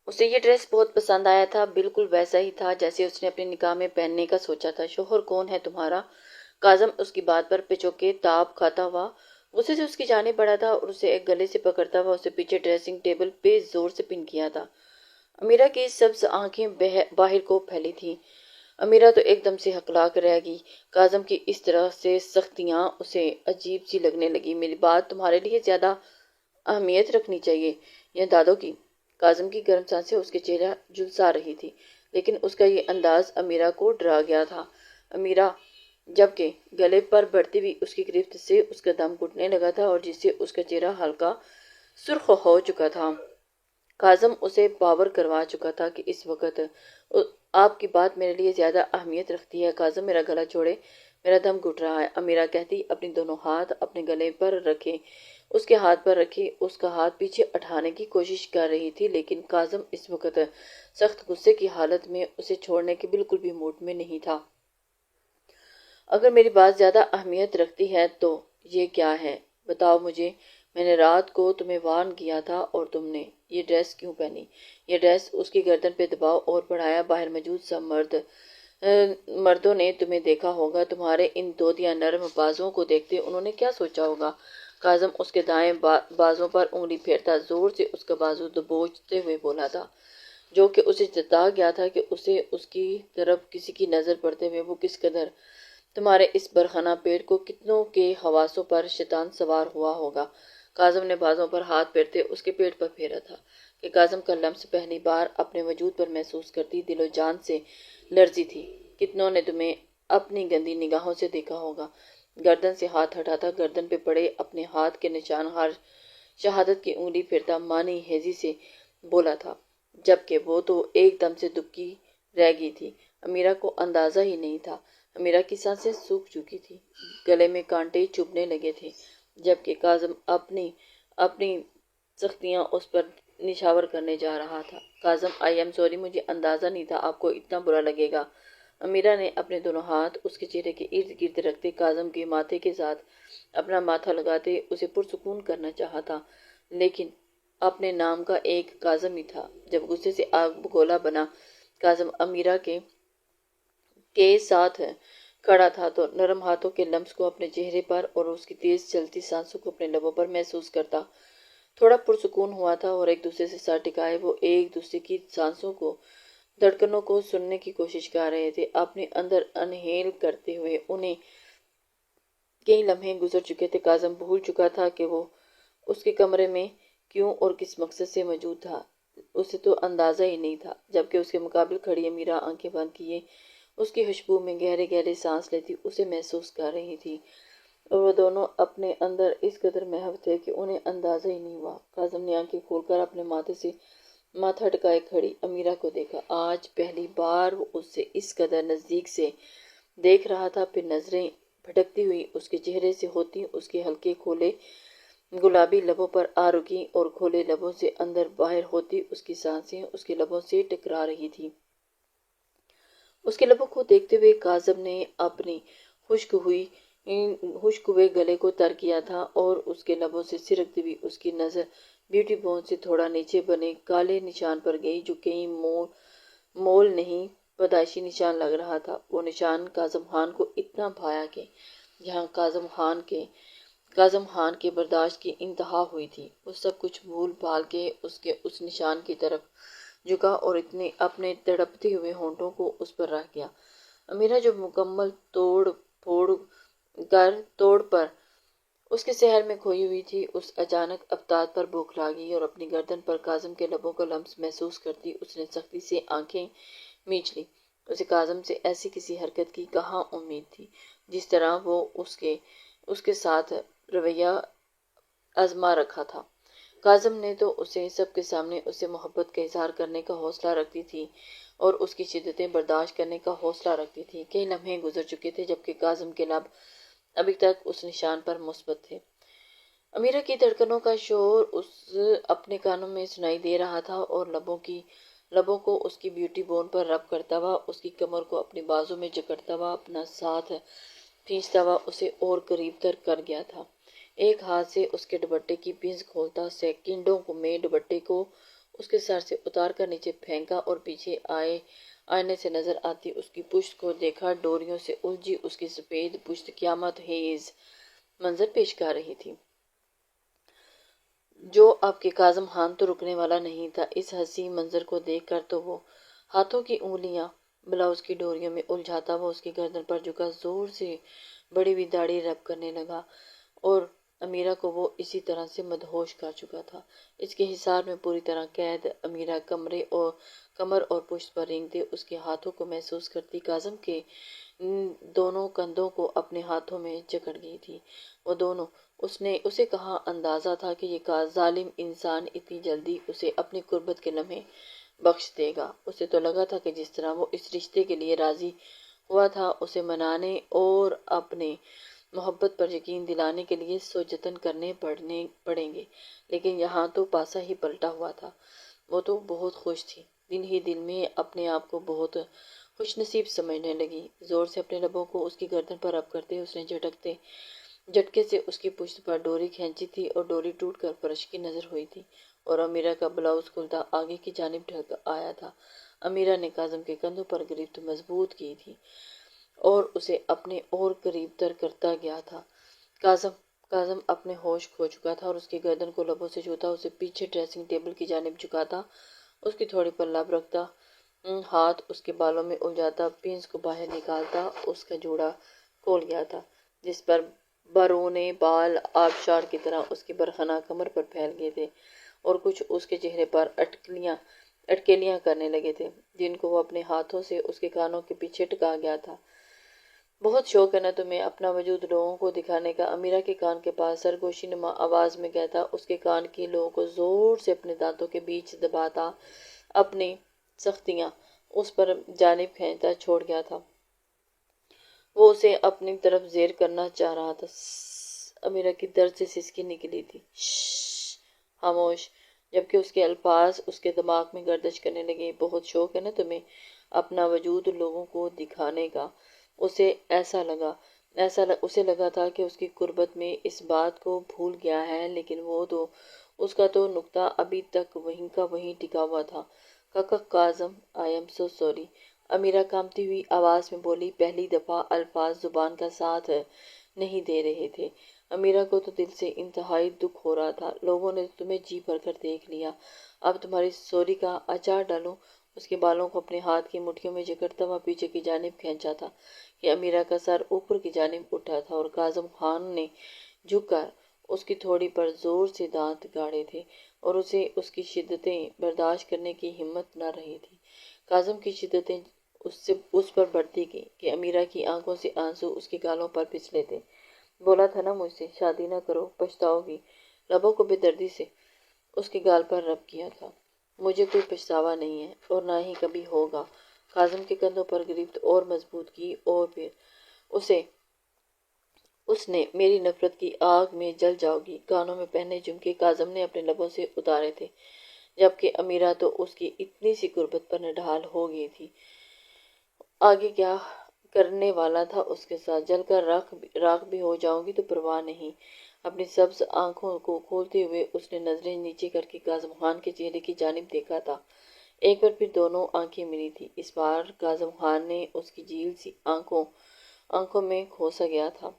اسے یہ ڈریس بہت پسند آیا تھا، بالکل ویسا ہی تھا جیسے اس نے اپنے نکاح میں پہننے کا سوچا تھا۔ شوہر کون ہے تمہارا؟ کاظم اس کی بات پر پچوکے تاب کھاتا ہوا غصے سے اس کی جانب بڑھا تھا اور اسے ایک گلے سے پکڑتا ہوا اسے پیچھے ڈریسنگ ٹیبل پہ زور سے پن کیا تھا۔ امیرہ کی سبز آنکھیں باہر کو پھیلی تھیں۔ امیرہ تو ایک دم سے ہکلاک رہ گئی۔ کاظم کی اس طرح سے سختیاں اسے عجیب سی لگنے لگی۔ میری بات تمہارے لیے زیادہ اہمیت رکھنی چاہیے یا دادوں کی؟ کاظم کی گرم سانسیں اس کے چہرہ جھلسا رہی تھی، لیکن اس کا یہ انداز امیرہ کو ڈرا گیا تھا۔ امیرہ جبکہ گلے پر بڑھتی ہوئی اس کی گرفت سے اس کا دم گھٹنے لگا تھا اور جس سے اس کا چہرہ ہلکا سرخ ہو چکا تھا۔ کاظم اسے باور کروا چکا تھا کہ اس وقت آپ کی بات میرے لیے زیادہ اہمیت رکھتی ہے۔ کاظم میرا گلا چھوڑے، میرا دم گھٹ رہا ہے، امیرہ کہتی اپنی دونوں ہاتھ اپنے گلے پر رکھے۔ اس کے ہاتھ پر رکھے اس کا ہاتھ پیچھے اٹھانے کی کوشش کر رہی تھی، لیکن کاظم اس وقت سخت غصے کی حالت میں اسے چھوڑنے کے بالکل بھی موڈ میں نہیں تھا۔ اگر میری بات زیادہ اہمیت رکھتی ہے تو یہ کیا ہے؟ بتاؤ مجھے۔ میں نے رات کو تمہیں وارن کیا تھا اور تم نے یہ ڈریس کیوں پہنی؟ یہ ڈریس اس کی گردن پہ دباؤ اور بڑھایا۔ باہر موجود سب مردوں نے تمہیں دیکھا ہوگا، تمہارے ان دودھ یا نرم بازوں کو دیکھتے انہوں نے کیا سوچا ہوگا؟ کاظم اس کے دائیں بازوں پر انگلی پھیرتا زور سے اس کا بازو دبوچتے ہوئے بولا تھا، جو کہ اسے جتا گیا تھا کہ اسے اس کی طرف کسی کی نظر پڑتے ہوئے وہ کس قدر تمہارے اس برہنہ پیٹ کو کتنوں کے حواسوں پر شیطان سوار ہوا ہوگا۔ کاظم نے بازوں پر ہاتھ پھیرتے اس کے پیٹ پر پھیرا تھا کہ کاظم کا لمس پہلی بار اپنے وجود پر محسوس کرتی دل و جان سے لرزی تھی۔ کتنوں نے تمہیں اپنی گندی نگاہوں سے دیکھا ہوگا۔ گردن سے ہاتھ ہٹاتا گردن پہ پڑے اپنے ہاتھ کے نشان ہر شہادت کی انگلی پھرتا مانی ہیزی سے بولا تھا، جبکہ وہ تو ایک دم سے دبکی رہ گئی تھی۔ امیرہ کو اندازہ ہی نہیں تھا۔ امیرہ کی سانسیں سوکھ چکی تھی، گلے میں کانٹے چبھنے لگے تھے، جبکہ کاظم اپنی سختیاں اس پر نچھاور کرنے جا رہا تھا۔ کاظم آئی ایم سوری، مجھے اندازہ نہیں تھا آپ کو اتنا برا لگے گا۔ امیرہ نے اپنے دونوں ہاتھ اس کے چہرے کے ارد گرد رکھتے کاظم کے ماتھے کے ساتھ اپنا ماتھا لگاتے اسے پرسکون کرنا چاہا تھا، لیکن اپنے نام کا ایک کاظم ہی تھا۔ جب غصے سے آگ بگولا بنا کاظم امیرہ کے ساتھ کھڑا تھا تو نرم ہاتھوں کے لمس کو اپنے چہرے پر اور اس کی تیز چلتی سانسوں کو اپنے لبوں پر محسوس کرتا تھوڑا پرسکون ہوا تھا، اور ایک دوسرے سے سر ٹکائے وہ ایک دوسرے کی سانسوں کو دھڑکنوں کو سننے کی کوشش کر رہے تھے، اپنے اندر انہیل کرتے ہوئے۔ انہیں کئی لمحے گزر چکے تھے، کاظم بھول چکا تھا کہ وہ اس کے کمرے میں کیوں اور کس مقصد سے موجود تھا، اسے تو اندازہ ہی نہیں تھا۔ جبکہ اس کے مقابل کھڑی امیرہ آنکھیں بند کیے اس کی خوشبو میں گہرے گہرے سانس لیتی اسے محسوس کر رہی تھی، اور وہ دونوں اپنے اندر اس قدر محو تھے کہ انہیں اندازہ ہی نہیں ہوا۔ کاظم نے آنکھیں کھول کر اپنے ماتھے سے ماتھا ٹکائے کھڑی امیرہ کو دیکھا۔ آج پہلی بار وہ اس سے اس قدر نزدیک سے دیکھ رہا تھا، پھر نظریں بھٹکتی ہوئی اس کے چہرے سے ہوتی اس کے ہلکے کھولے گلابی لبوں پر آ رکیں اور کھولے لبوں سے اندر باہر ہوتی اس کی سانسیں اس کے لبوں سے ٹکرا رہی تھی۔ اس کے لبوں کو دیکھتے ہوئے کاظم نے اپنی خشک ہوئے گلے کو تر کیا تھا اور اس کے لبوں سے سرکتی ہوئی اس کی نظر بیوٹی بون سے تھوڑا نیچے بنے کالے نشان پر گئی، جو کہیں مول نہیں پیدائشی نشان لگ رہا تھا۔ وہ نشان کاظم خان کو اتنا بھایا کہ یہاں کاظم خان کے برداشت کی انتہا ہوئی تھی۔ وہ سب کچھ بھول بھال کے اس نشان کی طرف جھکا اور اپنے تڑپتے ہوئے ہونٹوں کو اس پر رکھ گیا۔ امیرہ جو مکمل توڑ پر اس کے سحر میں کھوئی ہوئی تھی، اس اچانک افتاد پر بوکھلا گئی اور اپنی گردن پر کاظم کے لبوں کا لمس محسوس کرتی اس نے سختی سے آنکھیں میچ لی۔ اسے کاظم سے ایسی کسی حرکت کی کہاں امید تھی جس طرح وہ اس کے ساتھ رویہ آزما رکھا تھا۔ کاظم نے تو اسے سب کے سامنے اس سے محبت کا اظہار کرنے کا حوصلہ رکھتی تھی اور اس کی شدتیں برداشت کرنے کا حوصلہ رکھتی تھی۔ کئی لمحے گزر چکے تھے جبکہ کاظم کے لب ابھی تک اس نشان پر مثبت تھے۔ امیرہ کی دھڑکنوں کا شور اپنے کانوں میں سنائی دے رہا تھا اور لبوں کو اس کی بیوٹی بون پر رب کرتا ہوا، اس کی کمر کو اپنے بازو میں جکڑتا ہوا، اپنا ساتھ کھینچتا ہوا اسے اور قریب تر کر گیا تھا۔ ایک ہاتھ سے اس کے دوپٹے کی پنز کھولتا سیکنڈوں میں دوپٹے کو اس کے سر سے اتار کر نیچے پھینکا اور پیچھے آئینے سے نظر آتی اس کی پشت کو دیکھا۔ ڈوریوں سے الجھی اس کی سفید پشت قیامت خیز منظر پیش کر رہی تھی۔ جو اب کے کاظم خان تو رکنے والا نہیں تھا۔ اس حسین منظر کو دیکھ کر تو وہ ہاتھوں کی انگلیاں بلاؤز کی ڈوریوں میں الجھاتا وہ اس کی گردن پر جھکا، زور سے بڑی ہوئی داڑھی رب کرنے لگا اور امیرہ کو وہ اسی طرح سے مدہوش کر چکا تھا۔ اس کے حصار میں پوری طرح قید امیرہ کمر اور پشت پر رینگتے اس کے ہاتھوں کو محسوس کرتی کاظم کے دونوں کندھوں کو اپنے ہاتھوں میں جکڑ گئی تھی۔ وہ دونوں اسے کہاں اندازہ تھا کہ یہ ظالم انسان اتنی جلدی اسے اپنی قربت کے لمحے بخش دے گا۔ اسے تو لگا تھا کہ جس طرح وہ اس رشتے کے لیے راضی ہوا تھا اسے منانے اور اپنے محبت پر یقین دلانے کے لیے سوجتن کرنے پڑیں گے، لیکن یہاں تو پاسا ہی پلٹا ہوا تھا۔ وہ تو بہت خوش تھی، دل ہی دل میں اپنے آپ کو بہت خوش نصیب سمجھنے لگی۔ زور سے اپنے لبوں کو اس کی گردن پر رب کرتے اس نے جھٹکے سے اس کی پشت پر ڈوری کھینچی تھی اور ڈوری ٹوٹ کر فرش کی نظر ہوئی تھی اور امیرہ کا بلاؤز کھلتا آگے کی جانب ڈھک آیا تھا۔ امیرہ نے کاظم کے کندھوں پر گرفت مضبوط کی تھی اور اسے اپنے اور قریب تر کرتا گیا تھا۔ کاظم اپنے ہوش کھو چکا تھا اور اس کی گردن کو لبوں سے چھوتا اسے پیچھے ڈریسنگ ٹیبل کی جانب جھکاتا، اس کی تھوڑی پر لب رکھتا، ہاتھ اس کے بالوں میں الجھاتا، پنس کو باہر نکالتا۔ اس کا جوڑا کھول گیا تھا جس پر برونے بال آبشار کی طرح اس کی برہنہ کمر پر پھیل گئے تھے اور کچھ اس کے چہرے پر اٹکلیاں کرنے لگے تھے جن کو وہ اپنے ہاتھوں سے اس کے کانوں کے پیچھے ٹکا گیا تھا۔ بہت شوق ہے نا تمہیں اپنا وجود لوگوں کو دکھانے کا، امیرہ کے کان کے پاس سرگوشی نما آواز میں کہتا، اس کے کان کی لوؤں کو زور سے اپنے دانتوں کے بیچ دباتا، اپنی سختیاں اس پر جانب کھینچتا چھوڑ گیا تھا۔ وہ اسے اپنی طرف زیر کرنا چاہ رہا تھا۔ امیرہ کی درد سے سسکی نکلی تھی۔ خاموش، جبکہ اس کے الفاظ اس کے دماغ میں گردش کرنے لگے۔ بہت شوق ہے نا تمہیں اپنا وجود لوگوں کو دکھانے کا۔ اسے لگا تھا کہ اس کی قربت میں اس بات کو بھول گیا ہے، لیکن وہ تو اس کا تو نقطہ ابھی تک وہیں کا وہیں ٹکا ہوا تھا۔ کاکا Kazim, I am so sorry, Amira کانپتی ہوئی آواز میں بولی۔ پہلی دفعہ الفاظ زبان کا ساتھ نہیں دے رہے تھے۔ امیرہ کو تو دل سے انتہائی دکھ ہو رہا تھا۔ لوگوں نے تمہیں جی بھر کر دیکھ لیا، اب تمہاری سوری کا اچار ڈالوں؟ اس کے بالوں کو اپنے ہاتھ کی مٹھیوں میں جکڑتا ہوا پیچھے کی جانب کھینچا تھا کہ امیرہ کا سر اوپر کی جانب اٹھا تھا اور کاظم خان نے جھک کر اس کی تھوڑی پر زور سے دانت گاڑے تھے اور اسے اس کی شدتیں برداشت کرنے کی ہمت نہ رہی تھی۔ کاظم کی شدتیں اس پر بڑھتی گئیں کہ امیرہ کی آنکھوں سے آنسو اس کے گالوں پر پھسلے تھے۔ بولا تھا نا مجھ سے شادی نہ کرو، پچھتاؤ گی۔ لبوں کو بے دردی سے اس کے گال پر رب کیا تھا۔ مجھے کوئی پچھتاوا نہیں ہے اور نہ ہی کبھی ہوگا۔ کاظم کے کندھوں پر گرفت اور مضبوط کی اور پھر اس نے میری نفرت کی آگ میں جل جاؤ گی۔ کانوں میں پہنے جھمکے کاظم نے اپنے لبوں سے اتارے تھے، جبکہ امیرہ تو اس کی اتنی سی قربت پر نڈھال ہو گئی تھی۔ آگے کیا کرنے والا تھا اس کے ساتھ؟ جل کر راکھ بھی ہو جاؤں گی تو پرواہ نہیں۔ اپنی سبز آنکھوں کو کھولتے ہوئے اس نے نظریں نیچے کر کے کاظم خان کے چہرے کی جانب دیکھا تھا۔ ایک بار پھر دونوں آنکھیں ملی تھی۔ اس بار کاظم خان نے اس کی جھیل سی آنکھوں میں کھوسا گیا تھا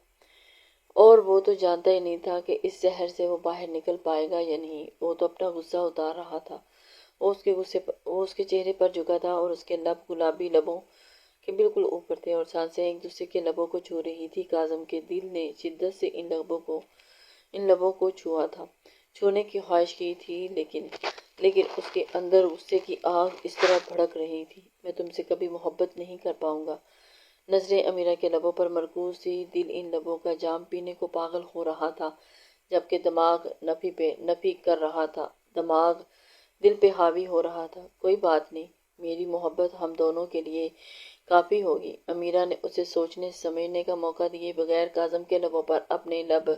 اور وہ تو جانتا ہی نہیں تھا کہ اس زہر سے وہ باہر نکل پائے گا یا نہیں۔ وہ تو اپنا غصہ اتار رہا تھا۔ وہ اس کے چہرے پر جھکا تھا اور اس کے لب گلابی لبوں کے بالکل اوپر تھے اور سانسیں ایک دوسرے کے لبوں کو چھو رہی تھی۔ کاظم کے دل نے شدت سے ان لبوں کو چھوا تھا، چھونے کی خواہش کی تھی، لیکن اس کے اندر غصے کی آگ اس طرح بھڑک رہی تھی، میں تم سے کبھی محبت نہیں کر پاؤں گا۔ نظریں امیرہ کے لبوں پر مرکوز تھی، دل ان لبوں کا جام پینے کو پاگل ہو رہا تھا، جبکہ دماغ نفی کر رہا تھا، دماغ دل پہ حاوی ہو رہا تھا۔ کوئی بات نہیں، میری محبت ہم دونوں کے لیے کافی ہوگی۔ امیرہ نے اسے سوچنے سمجھنے کا موقع دیے بغیر کاظم کے لبوں پر اپنے لب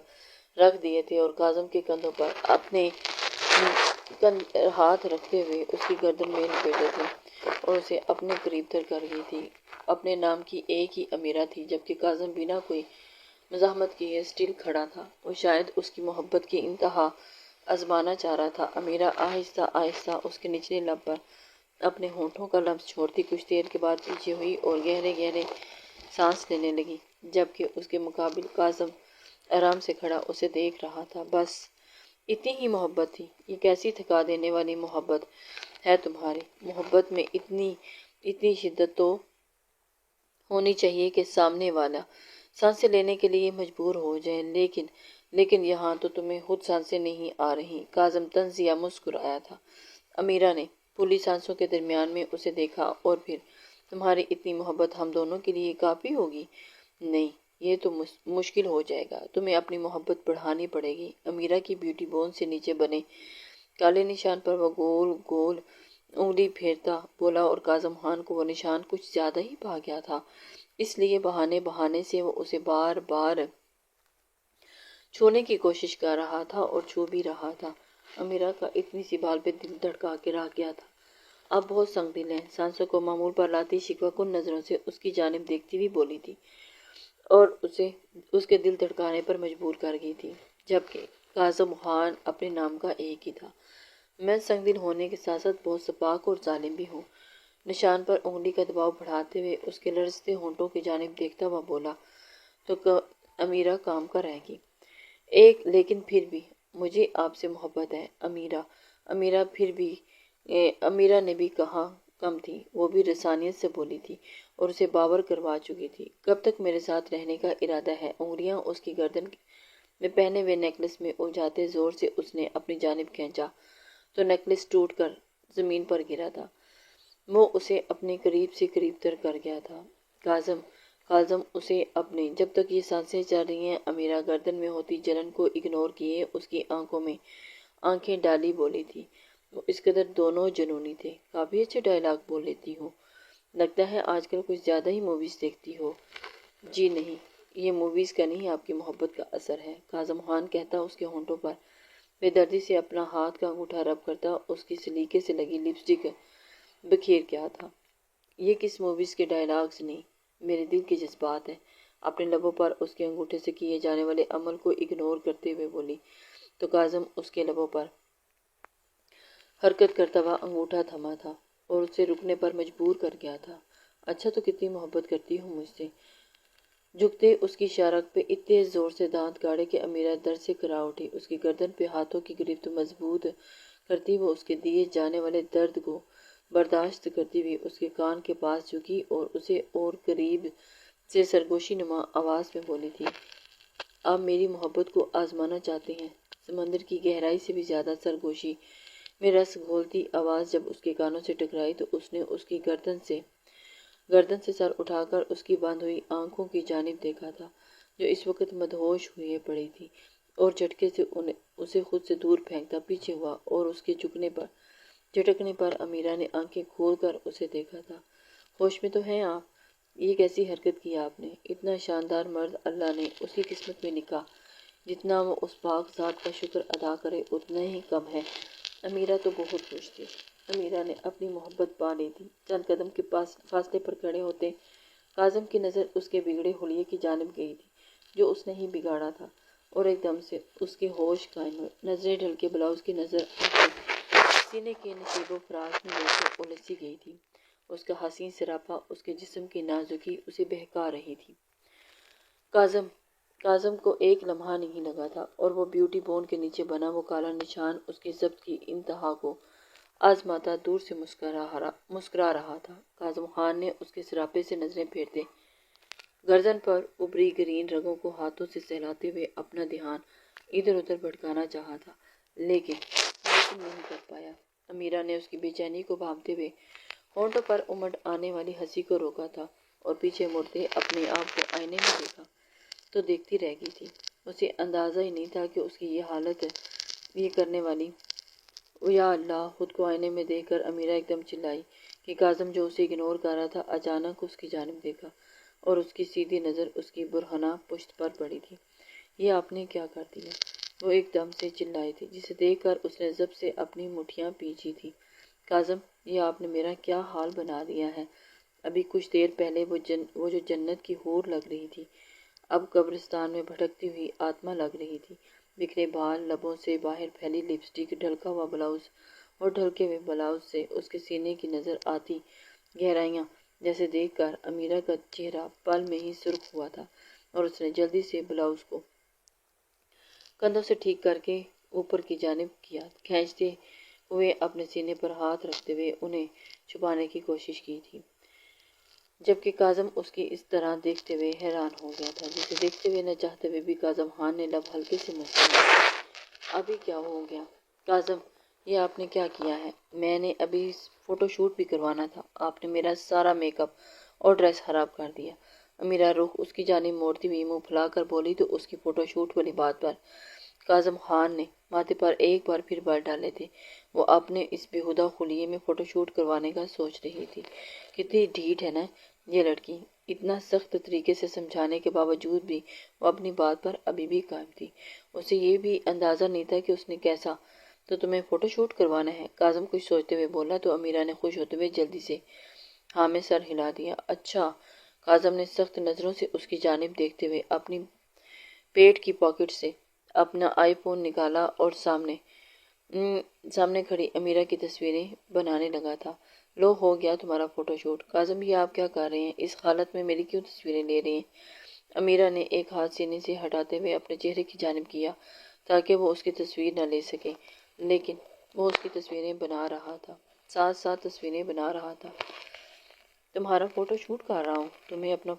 رکھ دیے تھے اور کاظم کے کندھوں پر اپنے ہاتھ رکھتے ہوئے اس کی گردن میں لپیٹے تھے اور اسے اپنے قریب تر کر گئی تھی۔ اپنے نام کی ایک ہی امیرہ تھی، جبکہ کاظم بنا کوئی مزاحمت کیے اسٹل کھڑا تھا۔ وہ شاید اس کی محبت کی انتہا آزمانا چاہ رہا تھا۔ امیرہ آہستہ آہستہ اس کے نچلے لب پر اپنے ہونٹوں کا لمس چھوڑتی کچھ دیر کے بعد پیچھے ہوئی اور گہرے گہرے سانس لینے لگی، جبکہ اس کے مقابل کاظم آرام سے کھڑا اسے دیکھ رہا تھا۔ بس اتنی ہی محبت تھی؟ یہ کیسی تھکا دینے والی محبت ہے تمہاری؟ محبت میں اتنی شدت تو ہونی چاہیے کہ سامنے والا سانسیں لینے کے لیے مجبور ہو جائے، لیکن یہاں تو تمہیں خود سانسیں نہیں آ رہی۔ کاظم طنزیہ مسکرایا تھا۔ امیرہ نے پھولی سانسوں کے درمیان میں اسے دیکھا اور پھر، تمہاری اتنی محبت ہم دونوں کے لیے کافی ہوگی؟ نہیں، یہ تو مشکل ہو جائے گا، تمہیں اپنی محبت بڑھانی پڑے گی۔ امیرہ کی بیوٹی بون سے نیچے بنے کالے نشان پر وہ گول گول انگلی پھیرتا بولا اور کاظم خان کو وہ نشان کچھ زیادہ ہی بھا گیا تھا، اس لیے بہانے سے وہ اسے بار بار چھونے کی کوشش کر رہا تھا اور چھو بھی رہا تھا۔ امیرہ کا اتنی سی بال پہ دل دھڑکا کے رہ گیا تھا۔ اب بہت سنگ دل ہے، سانسوں کو معمول پر لاتی شکوہ کن نظروں سے اس کی جانب دیکھتی ہوئی بولی تھی اور اسے اس کے دل دھڑکانے پر مجبور کر گئی تھی، جبکہ کاظم خان اپنے نام کا ایک ہی تھا۔ میں سنگ دل ہونے کے ساتھ ساتھ بہت سپاک اور ظالم بھی ہوں۔ نشان پر انگلی کا دباؤ بڑھاتے ہوئے اس کے لرزتے ہونٹوں کی جانب دیکھتا ہوا بولا، تو امیرہ کام کا رہے گی۔ لیکن پھر بھی مجھے آپ سے محبت ہے امیرہ نے بھی کہا کم تھی، وہ بھی رسانیت سے بولی تھی اور اسے باور کروا چکی تھی۔ کب تک میرے ساتھ رہنے کا ارادہ ہے؟ انگلیاں اس کی گردن میں پہنے ہوئے نیکلس میں الجھاتے زور سے اس نے اپنی جانب کھینچا تو نیکلس ٹوٹ کر زمین پر گرا تھا۔ وہ اسے اپنے قریب سے قریب تر کر گیا تھا۔ کاظم اسے اپنے، جب تک یہ سانسیں چل رہی ہیں۔ امیرہ گردن میں ہوتی جلن کو اگنور کیے اس کی آنکھوں میں آنکھیں ڈالی بولی تھی، وہ اس قدر دونوں جنونی تھے۔ کافی اچھے ڈائیلاگ بول لیتی ہو، لگتا ہے آج کل کچھ زیادہ ہی موویز دیکھتی ہو۔ جی نہیں، یہ موویز کا نہیں آپ کی محبت کا اثر ہے، کاظم خان کہتا اس کے ہونٹوں پر بے دردی سے اپنا ہاتھ کا انگوٹھا رب کرتا اس کی سلیقے سے لگی لپسٹک بکھیر کیا تھا۔ یہ کس موویز کے ڈائیلاگز نہیں، میرے دل کے جذبات ہیں۔ اپنے لبوں پر اس کے انگوٹھے سے کیے جانے والے عمل کو اگنور کرتے ہوئے بولی تو کاظم اس کے لبوں پر حرکت کرتا ہوا انگوٹھا تھما تھا اور اسے رکنے پر مجبور کر گیا تھا۔ اچھا تو کتنی محبت کرتی ہوں مجھ سے؟ جھکتے اس کی شارک پہ اتنے زور سے دانت گاڑے کہ امیرہ درد سے کرا اٹھی۔ اس کی گردن پہ ہاتھوں کی گرفت مضبوط کرتی وہ اس کے دیے جانے والے درد کو برداشت کرتی ہوئی اس کے کان کے پاس جھکی اور اسے اور قریب سے سرگوشی نما آواز میں بولی تھی، آپ میری محبت کو آزمانا چاہتے ہیں؟ سمندر کی گہرائی سے بھی زیادہ سرگوشی میں رس گھولتی آواز جب اس کے کانوں سے ٹکرائی تو اس نے اس کی گردن سے سر اٹھا کر اس کی بند ہوئی آنکھوں کی جانب دیکھا تھا، جو اس وقت مدہوش ہوئے پڑی تھی، اور جھٹکے سے اسے خود سے دور پھینکتا پیچھے ہوا اور اس کے جھٹکنے پر امیرہ نے آنکھیں کھول کر اسے دیکھا تھا۔ ہوش میں تو ہیں آپ؟ یہ کیسی حرکت کی آپ نے؟ اتنا شاندار مرد اللہ نے اس کی قسمت میں لکھا، جتنا وہ اس پاک ذات کا شکر ادا کرے اتنا ہی کم ہے۔ امیرہ تو بہت خوش تھی۔ امیرہ نے اپنی محبت پا لی تھی۔ چند قدم کے فاصلے پر کھڑے ہوتے کاظم کی نظر اس کے بگڑے حلیے کی جانب گئی تھی جو اس نے ہی بگاڑا تھا، اور ایک دم سے اس کے ہوش قائم ہوئے۔ نظریں ڈھل کے بلاؤز کی نظر سینے کے نشیب و فراز میں جیسے الجھی گئی تھی۔ اس کا حسین سراپا، اس کے جسم کی نازکی اسے بہکا رہی تھی۔ کاظم کو ایک لمحہ نہیں لگا تھا اور وہ بیوٹی بون کے نیچے بنا وہ کالا نشان اس کے ضبط کی انتہا کو آزماتا دور سے مسکرا رہا تھا۔ کاظم خان نے اس کے سراپے سے نظریں پھیرتے گردن پر ابری گرین رگوں کو ہاتھوں سے سہلاتے ہوئے اپنا دھیان ادھر ادھر بھٹکانا چاہا تھا، لیکن نہیں کر پایا۔ امیرہ نے اس کی بے چینی کو بھانپتے ہوئے ہونٹوں پر امڑ آنے والی ہنسی کو روکا تھا اور پیچھے مڑتے اپنے آپ کو آئینے میں دیکھا تو دیکھتی رہ گئی تھی۔ اسے اندازہ ہی نہیں تھا کہ اس کی یہ حالت یہ کرنے والی۔ یا اللہ! خود کو آئینے میں دیکھ کر امیرہ ایک دم چلائی کہ کاظم جو اسے اگنور کر رہا تھا اچانک اس کی جانب دیکھا اور اس کی سیدھی نظر اس کی برہنہ پشت پر پڑی تھی۔ یہ آپ نے کیا کر دیا؟ وہ ایک دم سے چلائی تھی، جسے دیکھ کر اس نے ضبط سے اپنی مٹھیاں بھینجی تھی۔ کاظم، یہ آپ نے میرا کیا حال بنا دیا ہے؟ ابھی کچھ دیر پہلے وہ جو جنت کی حور لگ رہی تھی، اب قبرستان میں بھٹکتی ہوئی آتما لگ رہی تھی۔ بکھرے بال، لبوں سے باہر پھیلی لپسٹک، ڈھلکا ہوا بلاؤز اور ڈھلکے ہوئے بلاؤز سے اس کے سینے کی نظر آتی گہرائیاں جیسے دیکھ کر امیرہ کا چہرہ پل میں ہی سرخ ہوا تھا اور اس نے جلدی سے بلاؤز کو کندھوں سے ٹھیک کر کے اوپر کی جانب کیا، کھینچتے ہوئے اپنے سینے پر ہاتھ رکھتے ہوئے انہیں چھپانے کی کوشش کی تھی، جبکہ کاظم اس کی اس طرح دیکھتے ہوئے حیران ہو گیا تھا، جسے دیکھتے ہوئے نہ چاہتے ہوئے بھی کاظم خان نے لب ہلکے سے مسکرایا۔ ابھی کیا ہو گیا کاظم، یہ آپ نے کیا کیا ہے؟ میں نے ابھی فوٹو شوٹ بھی کروانا تھا، آپ نے میرا سارا میک اپ اور ڈریس خراب کر دیا۔ امیرہ رخ اس کی جانب موڑتی ہوئی منہ پھلا کر بولی تو اس کی فوٹو شوٹ والی بات پر کاظم خان نے ماتھے پر ایک بار پھر بال ڈالے تھے۔ وہ اپنے اس بیہودہ خلیے میں فوٹو شوٹ کروانے کا سوچ رہی تھی۔ کتنی ڈھیٹ ہے نا یہ لڑکی، اتنا سخت طریقے سے سمجھانے کے باوجود بھی وہ اپنی بات پر ابھی بھی قائم تھی۔ اسے یہ بھی اندازہ نہیں تھا کہ اس نے کیسا تو تمہیں فوٹو شوٹ کروانا ہے؟ کاظم کچھ سوچتے ہوئے بولا تو امیرہ نے خوش ہوتے ہوئے جلدی سے ہاں میں سر ہلا دیا۔ اچھا، کاظم نے سخت نظروں سے اس کی جانب دیکھتے ہوئے اپنی پیٹ کی پاکٹ سے اپنا آئی فون نکالا اور سامنے کھڑی امیرہ کی تصویریں بنانے لگا تھا۔ لو ہو گیا تمہارا فوٹو شوٹ۔ کاظم یہ آپ کیا کر رہے ہیں؟ اس حالت میں میری کیوں تصویریں لے رہے ہیں؟ امیرہ نے ایک ہاتھ سینے سے ہٹاتے ہوئے اپنے چہرے کی جانب کیا تاکہ وہ اس کی تصویر نہ لے سکے، لیکن وہ اس کی تصویریں بنا رہا تھا، ساتھ ساتھ تصویریں بنا رہا تھا۔ تمہارا فوٹو شوٹ کر رہا ہوں، تمہیں اپنا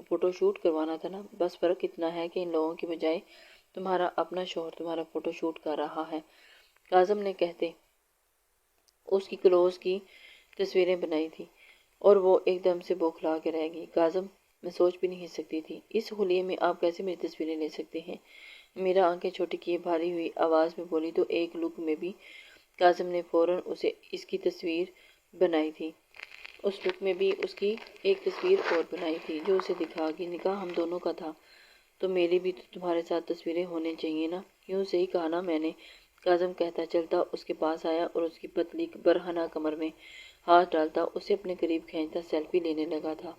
فوٹو شوٹ کروانا تھا نا، بس فرق اتنا ہے کہ ان لوگوں کی بجائے تمہارا اپنا شوہر تمہارا فوٹو شوٹ کر رہا ہے۔ کاظم نے کہتے اس کی کلوز کی تصویریں بنائی تھی اور وہ ایک دم سے بوکھلا کے رہ گئی۔ کاظم میں سوچ بھی نہیں سکتی تھی اس حلیے میں آپ کیسے میری تصویریں لے سکتے ہیں؟ میرا آنکھیں چھوٹی کیے بھاری ہوئی آواز میں بولی تو ایک لک میں بھی کاظم نے فوراً اسے اس کی تصویر بنائی تھی، اس لک میں بھی اس کی ایک تصویر اور بنائی تھی جو اسے دکھا کہ نکاح ہم دونوں کا تھا تو میری بھی تو تمہارے ساتھ تصویریں ہونے چاہیے نا۔ یوں صحیح کہا نا میں نے؟ کاظم کہتا چلتا اس کے پاس آیا اور اس کی پتلی برہنہ کمر میں ہاتھ ڈالتا اسے اپنے قریب کھینچتا سیلفی لینے لگا تھا،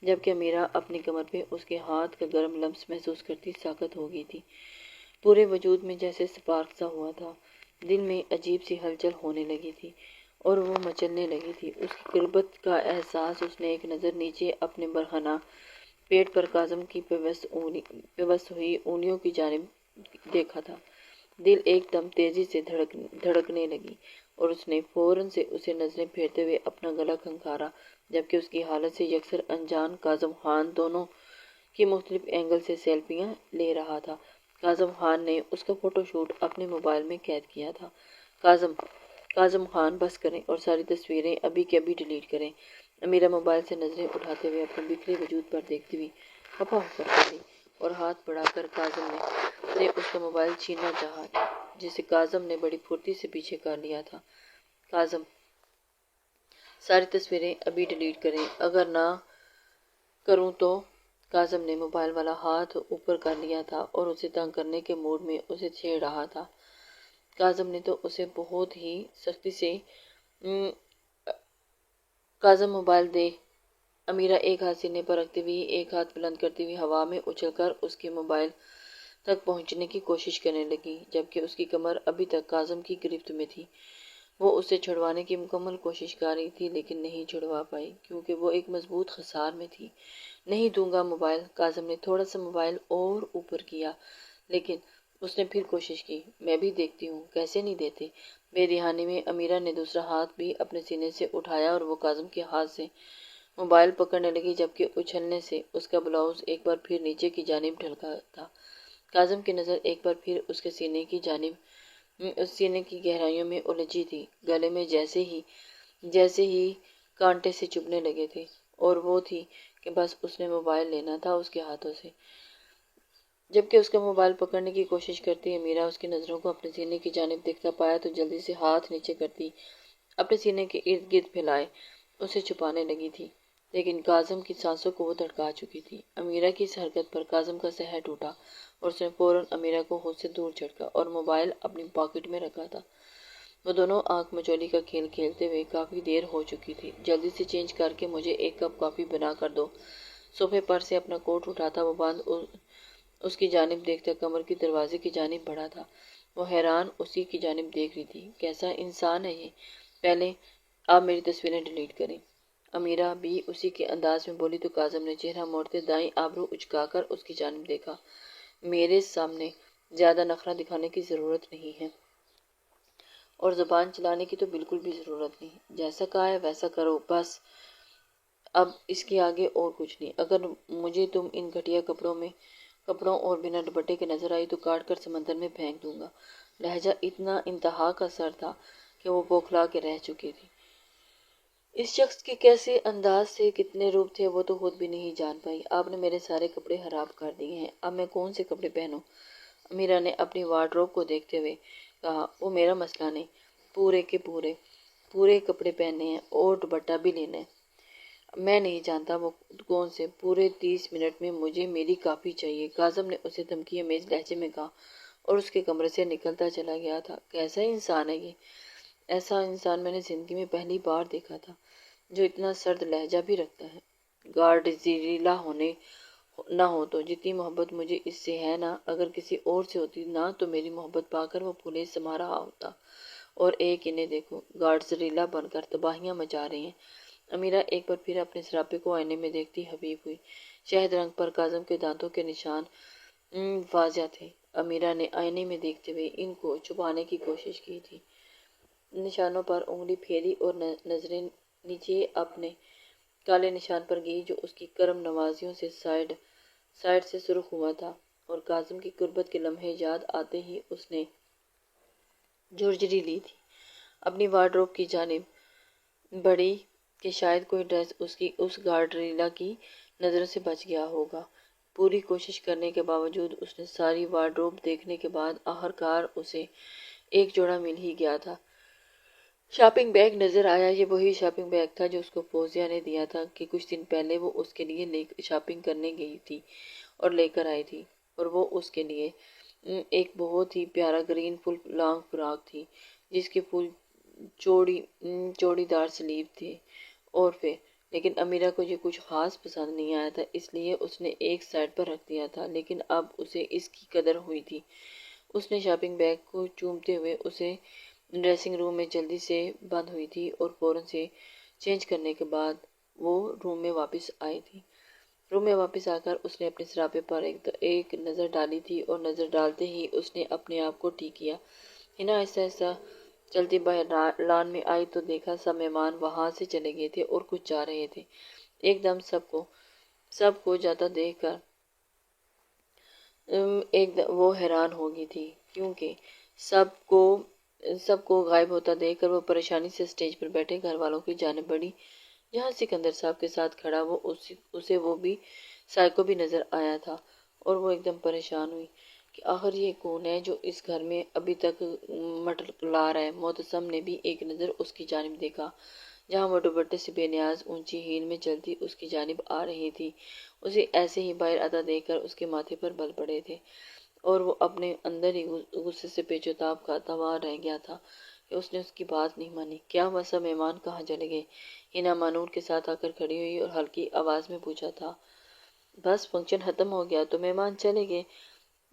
جبکہ امیرہ اپنی کمر پہ اس کے ہاتھ کا گرم لمس محسوس کرتی ساکت ہو گئی تھی۔ پورے وجود میں جیسے سپارک سا ہوا تھا، دل میں عجیب سی ہلچل ہونے لگی تھی اور وہ مچلنے لگی تھی۔ اس کی غربت کا احساس اس نے ایک نظر نیچے اپنے برہنہ پیٹ پر کاظم کی پیوست ہوئی انگلیوں کی جانب دیکھا تھا۔ دل ایک دم تیزی سے دھڑکنے لگی اور اس نے فوراً سے اسے نظریں پھیرتے ہوئے اپنا گلا کھنکھارا، جبکہ اس کی حالت سے یکسر انجان کاظم خان دونوں کی مختلف اینگل سے سیلفیاں لے رہا تھا۔ کاظم خان نے اس کا فوٹو شوٹ اپنے موبائل میں قید کیا تھا۔ کاظم خان بس کریں اور ساری تصویریں ابھی کے ابھی ڈیلیٹ کریں۔ امیرہ موبائل سے نظریں اٹھاتے ہوئے اپنے بکھرے وجود پر دیکھتی ہوئی خفا ہو کر بولی اور ہاتھ بڑھا کر کاظم نے اس کا موبائل چھیننا چاہا، جسے کاظم نے بڑی پھرتی سے پیچھے کر لیا تھا۔ کاظم، ساری تصویریں ابھی ڈیلیٹ کریں، اگر نہ کروں تو؟ کاظم نے موبائل والا ہاتھ اوپر کر لیا تھا اور اسے تنگ کرنے کے موڈ میں اسے چھیڑ رہا تھا۔ کاظم نے تو اسے بہت ہی سختی سے کاظم موبائل دے۔ امیرہ ایک ہاتھ سینے پر رکھتی ہوئی ایک ہاتھ بلند کرتی ہوئی ہوا میں اچھل کر اس کے موبائل تک پہنچنے کی کوشش کرنے لگی، جبکہ اس کی کمر ابھی تک کاظم کی گرفت میں تھی۔ وہ اسے چھڑوانے کی مکمل کوشش کر رہی تھی لیکن نہیں چھڑوا پائی کیونکہ وہ ایک مضبوط حصار میں تھی۔ نہیں دوں گا موبائل۔ کاظم نے تھوڑا سا موبائل اور اوپر کیا لیکن اس نے پھر کوشش کی۔ میں بھی دیکھتی ہوں، کیسے نہیں دیتے؟ بے دہانی میں امیرہ نے دوسرا ہاتھ بھی اپنے سینے سے اٹھایا اور وہ کاظم کے ہاتھ سے موبائل پکڑنے لگی، جبکہ اچھلنے سے اس کا بلاؤز ایک بار پھر نیچے کی جانب ڈھلکا تھا۔ کاظم کی نظر ایک بار پھر اس کے سینے کی جانب، اس سینے کی گہرائیوں میں الجھی تھی، گلے میں جیسے ہی کانٹے سے چبھنے لگے تھے، اور وہ تھی کہ بس اس نے موبائل لینا تھا اس کے ہاتھوں سے۔ جبکہ اس کا موبائل پکڑنے کی کوشش کرتی امیرہ اس کی نظروں کو اپنے سینے کی جانب دیکھتا پایا تو جلدی سے ہاتھ نیچے کرتی اپنے سینے کے ارد گرد پھیلائے اسے چھپانے لگی تھی، لیکن کاظم کی سانسوں کو وہ دھڑکا چکی تھی۔ امیرہ کی اس حرکت پر کاظم کا سحر ٹوٹا اور اس نے فوراً امیرہ کو خود سے دور جھٹکا اور موبائل اپنی پاکٹ میں رکھا تھا۔ وہ دونوں آنکھ مچولی کا کھیل کھیلتے ہوئے کافی دیر ہو چکی تھی۔ جلدی سے چینج کر کے مجھے ایک کپ کافی بنا کر دو۔ صوفے پر سے اپنا کوٹ اٹھاتا وہ اس کی جانب دیکھتا کمر کی دروازے کی جانب بڑھا تھا۔ وہ حیران اسی کی جانب دیکھ رہی تھی۔ کیسا انسان ہے یہ؟ پہلے آپ میری تصویریں ڈیلیٹ کریں۔ امیرہ بھی اسی کے انداز میں بولی تو کاظم نے چہرہ موڑتے دائیں آبرو اچکا کر اس کی جانب دیکھا۔ میرے سامنے زیادہ نخرہ دکھانے کی ضرورت نہیں ہے، اور زبان چلانے کی تو بالکل بھی ضرورت نہیں۔ جیسا کہا ہے ویسا کرو بس، اب اس کے آگے اور کچھ نہیں۔ اگر مجھے تم ان گھٹیا کپڑوں اور بنا دوپٹے کے نظر آئی تو کاٹ کر سمندر میں پھینک دوں گا۔ لہجہ اتنا انتہا کا سر تھا کہ وہ بوکھلا کے رہ چکی تھی۔ اس شخص کے کیسے انداز تھے، کتنے روپ تھے، وہ تو خود بھی نہیں جان پائی۔ آپ نے میرے سارے کپڑے خراب کر دیے ہیں، اب میں کون سے کپڑے پہنوں؟ امیرہ نے اپنی وارڈروب کو دیکھتے ہوئے کہا۔ وہ میرا مسئلہ نہیں، پورے کے پورے کپڑے پہننے ہیں اور دوپٹہ بھی لینا ہے۔ میں نہیں جانتا وہ کون سے، پورے 30 منٹ میں مجھے میری کاپی چاہیے، کاظم نے اسے دھمکی آمیز لہجے میں کہا اور اس کے کمرے سے نکلتا چلا گیا تھا۔ کیسا انسان ہے یہ؟ ایسا انسان میں نے زندگی میں پہلی بار دیکھا تھا جو اتنا سرد لہجہ بھی رکھتا ہے۔ گارڈ زیریلا نہ ہو تو جتنی محبت مجھے اس سے ہے نا، اگر کسی اور سے ہوتی نا تو میری محبت پا کر وہ پھولے سما رہا ہوتا۔ اور ایک انہیں دیکھو، گارڈ زیریلا بن کر تباہیاں مچا رہے ہیں۔ امیرہ ایک بار پھر اپنے سراپے کو آئینے میں دیکھتی حبیب ہوئی۔ شہد رنگ پر کاظم کے دانتوں کے نشان واضح تھے۔ امیرہ نے آئینے میں دیکھتے ہوئے ان کو چھپانے کی کوشش کی تھی۔ نشانوں پر انگلی پھیری اور نظریں نیچے اپنے کالے نشان پر گئی جو اس کی کرم نوازیوں سے سائڈ سے سرخ ہوا تھا، اور کاظم کی قربت کے لمحے یاد آتے ہی اس نے جھرجھری لی تھی۔ اپنی وارڈروب کی جانب بڑھی کہ شاید کوئی ڈریس اس گارڈریلا کی نظروں سے بچ گیا ہوگا۔ پوری کوشش کرنے کے باوجود اس نے ساری وارڈروب دیکھنے کے بعد آخرکار اسے ایک جوڑا مل ہی گیا تھا۔ شاپنگ بیگ نظر آیا۔ یہ وہی شاپنگ بیگ تھا جو اس کو فوزیہ نے دیا تھا کہ کچھ دن پہلے وہ اس کے لیے شاپنگ کرنے گئی تھی اور لے کر آئی تھی، اور وہ اس کے لیے ایک بہت ہی پیارا گرین فل لانگ فراک تھی جس کے فل چوڑی دار سلیو تھے۔ اور پھر لیکن امیرہ کو یہ کچھ خاص پسند نہیں آیا تھا، اس لیے اس نے ایک سائڈ پر رکھ دیا تھا، لیکن اب اسے اس کی قدر ہوئی تھی۔ اس نے شاپنگ بیگ کو چومتے ہوئے اسے ڈریسنگ روم میں جلدی سے بند ہوئی تھی اور فوراً سے چینج کرنے کے بعد وہ روم میں واپس آئی تھی۔ روم میں واپس آ کر اس نے اپنے سراپے پر ایک نظر ڈالی تھی، اور نظر ڈالتے ہی اس نے اپنے آپ کو ٹھیک کیا۔ ہنا ایسا چلتی باہر لان میں آئی تو دیکھا سب مہمان وہاں سے چلے گئے تھے اور کچھ جا رہے تھے۔ ایک دم سب کو جاتا دیکھ کر وہ حیران ہو گئی تھی، کیونکہ سب کو غائب ہوتا دیکھ کر وہ پریشانی سے سٹیج پر بیٹھے گھر والوں کی جانب بڑھی، جہاں سکندر صاحب کے ساتھ کھڑا اسے وہ بھی سائیکو بھی نظر آیا تھا، اور وہ ایک دم پریشان ہوئی کہ آخر یہ کون ہے جو اس گھر میں ابھی تک مٹلا رہا ہے۔ معتصم نے بھی ایک نظر اس کی جانب دیکھا جہاں وہ دوپٹے سے بے نیاز اونچی ہیل میں چلتی اس کی جانب آ رہی تھی۔ اسے ایسے ہی باہر آتا دیکھ کر اس کے ماتھے پر بل پڑے تھے، اور وہ اپنے اندر ہی غصے سے پیچو تاب کھاتا ہوا رہ گیا تھا کہ اس نے اس کی بات نہیں مانی۔ کیا ہوا، سب مہمان کہاں چلے گئے؟ ہنا مانور کے ساتھ آ کر کھڑی ہوئی اور ہلکی آواز میں پوچھا تھا۔ بس فنکشن ختم ہو گیا تو مہمان چلے گئے،